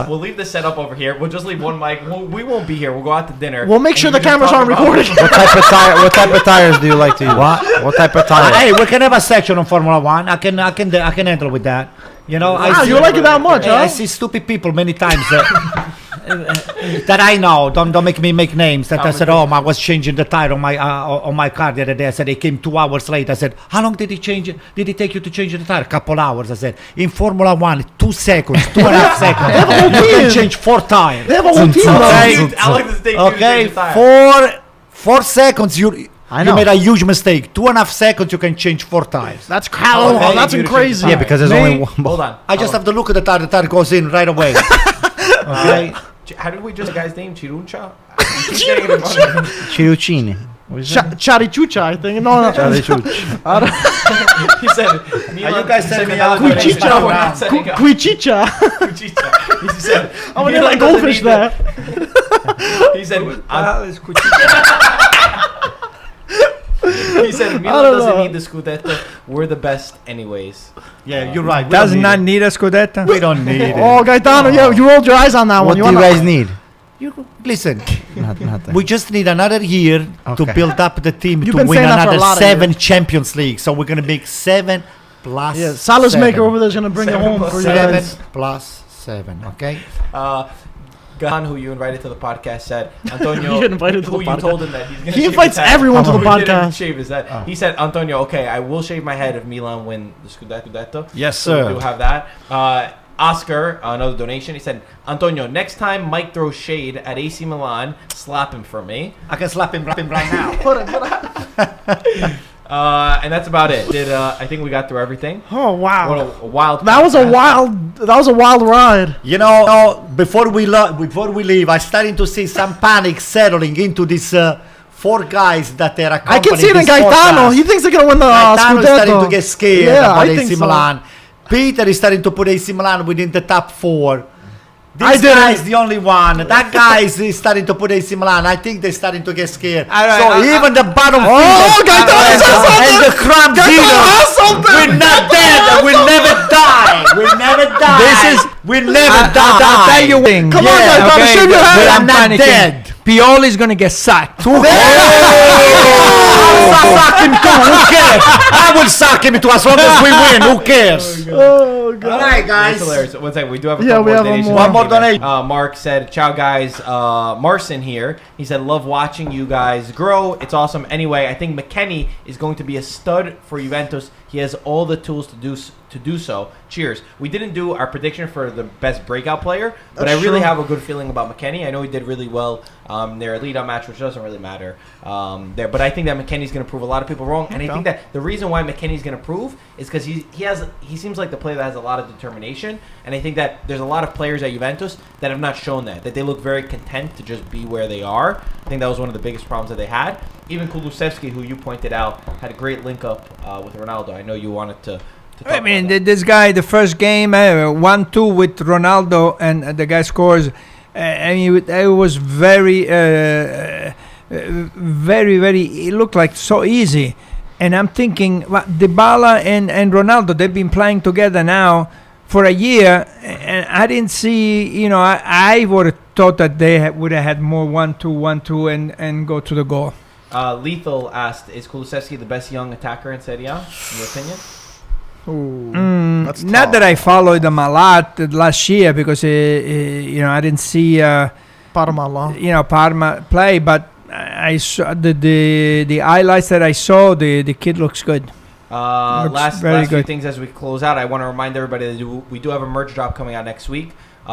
we'll leave the setup over here. We'll just leave one mic. We won't be here. We'll go out to dinner. We'll make sure and the we can cameras talk aren't about- recording. What type of tires do you like to use? What type of tires? Hey, we can have a section on Formula One. I can handle with that. Wow, you like it that much, I huh? see stupid people many times that I know. Don't make me make names. That I said, I was changing the tire on my car the other day. I said, it came 2 hours late. I said, how long did he change it? Did it take you to change the tire? Couple hours. I said, in Formula One, 2 seconds, 2.5 seconds. You can change 4 tires. They have a whole team. Okay. I like this thing. Okay, 4 seconds. I You know. made a huge mistake. 2.5 seconds, you can change 4 tires. That's that's you crazy. Yeah, because there's only one. Hold on. I just have to look at the tire goes in right away. Okay. How did we just the guy's name? Chiruncha? I keep getting it in front of me. Chiruccini. What is that? Charichucha, I think. No. Charichucci. He said, you guys he send said me another out donation. Kuchicha. No, we're not sending out Quichicha. Kuchicha. He said, I'm gonna Milan like doesn't goldfish need there. He said, It's Cucina. He said Milan doesn't need the Scudetto. We're the best anyways. Yeah, you're right. We Does don't not need need a Scudetto? it. We don't need it. Oh, Gaetano, yeah, you rolled your eyes on that What one. do you guys need? Listen, Nothing. we just need another year to Okay. build up the team You've to been win saying that for a another lot of 7 years. Champions League. So we're gonna make 7 plus. Yeah, Salah's 7. maker over there is gonna bring it 7 home plus for you 7 guys. plus 7. Okay. Gan, who you invited to the podcast, said Antonio. You invited to who the you podcast. told him that he's gonna He shave invites his head. everyone to the Who didn't podcast. Shave his head. He said, Antonio, okay, I will shave my head if Milan win the Scudetto. Yes, So we sir. do have that. Oscar, another donation. He said, Antonio, next time Mike throws shade at AC Milan, slap him for me. I can slap him right now. And that's about it. I think we got through everything. Oh wow, What a wild. that was a wild ride. You know, before we leave, I'm starting to see some panic settling into these 4 guys that they're I accompanying. can see it in this Gaetano. podcast. He thinks they're gonna win the Gaetano is starting Scudetto. to get scared Yeah, about I think AC so. Milan. Peter is starting to put AC Milan within the top 4. I This didn't. guy is the only one. That guy is starting to put AC Milan. I think they're starting to get scared. Even the bottom feeders Gaetano says something. and the crumb dealers, we're not dead. We'll never die. We'll never die. We'll never die. I'll tell you one. Come on, Gaetano, okay, shave your head. I'm not dead. Pioli's gonna get sacked. I'll suck him too. Who cares? I will suck him too as long as we win. Who cares? Oh god. All right, That's guys. hilarious. One second, we do have a Yeah, couple we have donations. one more donation. Mark said, "Ciao guys." Marcin here. He said, "Love watching you guys grow. It's awesome." Anyway, I think McKennie is going to be a stud for Juventus. He has all the tools to do so. Cheers. We didn't do our prediction for the best breakout player, but That's I really true. have a good feeling about McKennie. I know he did really well their lead-up match, which doesn't really matter there. But I think that McKennie's going to prove a lot of people wrong, and I think that the reason why McKennie's going to prove is because he seems like the player that has a lot of determination, and I think that there's a lot of players at Juventus that have not shown that they look very content to just be where they are. I think that was one of the biggest problems that they had. Even Kulusevski, who you pointed out, had a great link-up with Ronaldo. I know you wanted to talk I mean, about that. this guy, the first game, 1-2 with Ronaldo, and the guy scores. I mean, it was very, very. It looked like so easy, and I'm thinking, well, Dybala and Ronaldo, they've been playing together now for a year, and I didn't see. You know, I would have thought that they would have had more 1-2 and go to the goal. Lethal asked, "Is Kulusevski the best young attacker in Serie A, in your opinion?" That's Not tough. that I followed them a lot last year because you know, I didn't see Parma. Parma play, but I saw the highlights that I saw. The kid looks good. Last very few good. things as we close out. I want to remind everybody that we do have a merch drop coming out next week.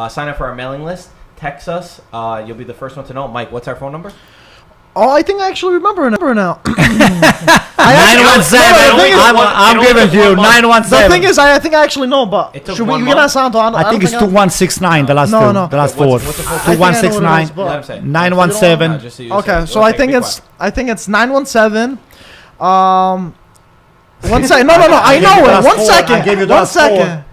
Sign up for our mailing list. Text us. You'll be the first one to know. Mike, what's our phone number? Oh, I think I actually remember now. 917. I'm giving to you The 917. thing is, I think I actually know, but It took should we one get month. that sound on? I think it's 2169. The last No, two, no. the last What's- four. what's the full- I think I know what it is, 2169 but- Let him say. 917. Just so you Okay, say- so okay, I think be it's 917. One second. No. I gave you know the it. last 1 four. second. I gave you the 1 last four. second.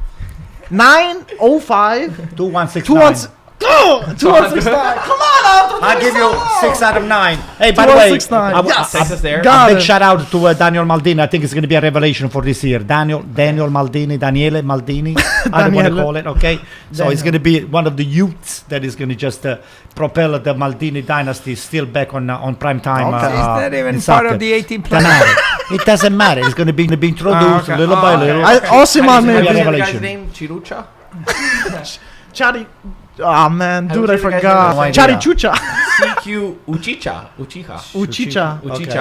905 2169. 2169. Come on, I'll give you 6 out of 9. Hey, by the way, 2169. Yes. Text us there. Got a big it. shout out to Daniel Maldini. I think it's going to be a revelation for this year. Daniele Maldini, I don't want to Daniele. call it, okay? So Daniel. it's going to be one of the youths that is going to just propel the Maldini dynasty still back on prime time. Okay. It's not even in part soccer. of the 18 Doesn't players. matter. It doesn't matter. It's going to be introduced okay. little by little. Osimhen How do you maybe. say the Revelation. guy's name? Chirucha? Chatty. Oh man, How dude, do I you say the guy's forgot. name? Chatty Chucha. CQ Uchicha. Uchicha.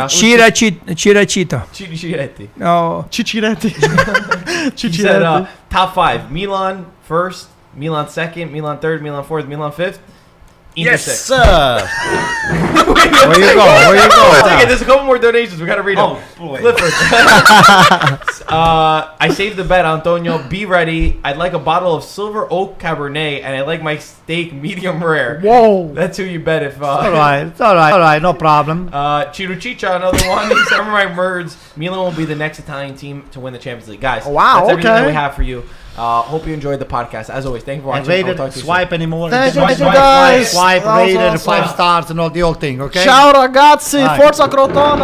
Chirachito. Chiretti. No. Chichiretti. He said Chichiretti. top 5. Milan first, Milan second, Milan third, Milan fourth, Milan fifth. Inter sixth. sir. Where you go? Okay, there's a couple more donations. We gotta read them. boy. Clifford. I saved the bet, Antonio. Be ready. I'd like a bottle of Silver Oak Cabernet, and I like my steak medium rare. Whoa. That's who you bet if. All right, no problem. Chiruchicha, another one. He said, remember my words. Milan will be the next Italian team to win the Champions League. Guys, Wow, that's everything okay. that we have for you. Hope you enjoyed the podcast. As always, thank you for And watching. I'll rated, talk to you swipe anymore. Thank Just you swipe, guys. Swipe, That was rated, awesome. 5 stars, and all the old thing. Okay. Ciao ragazzi, Bye. forza Crotone.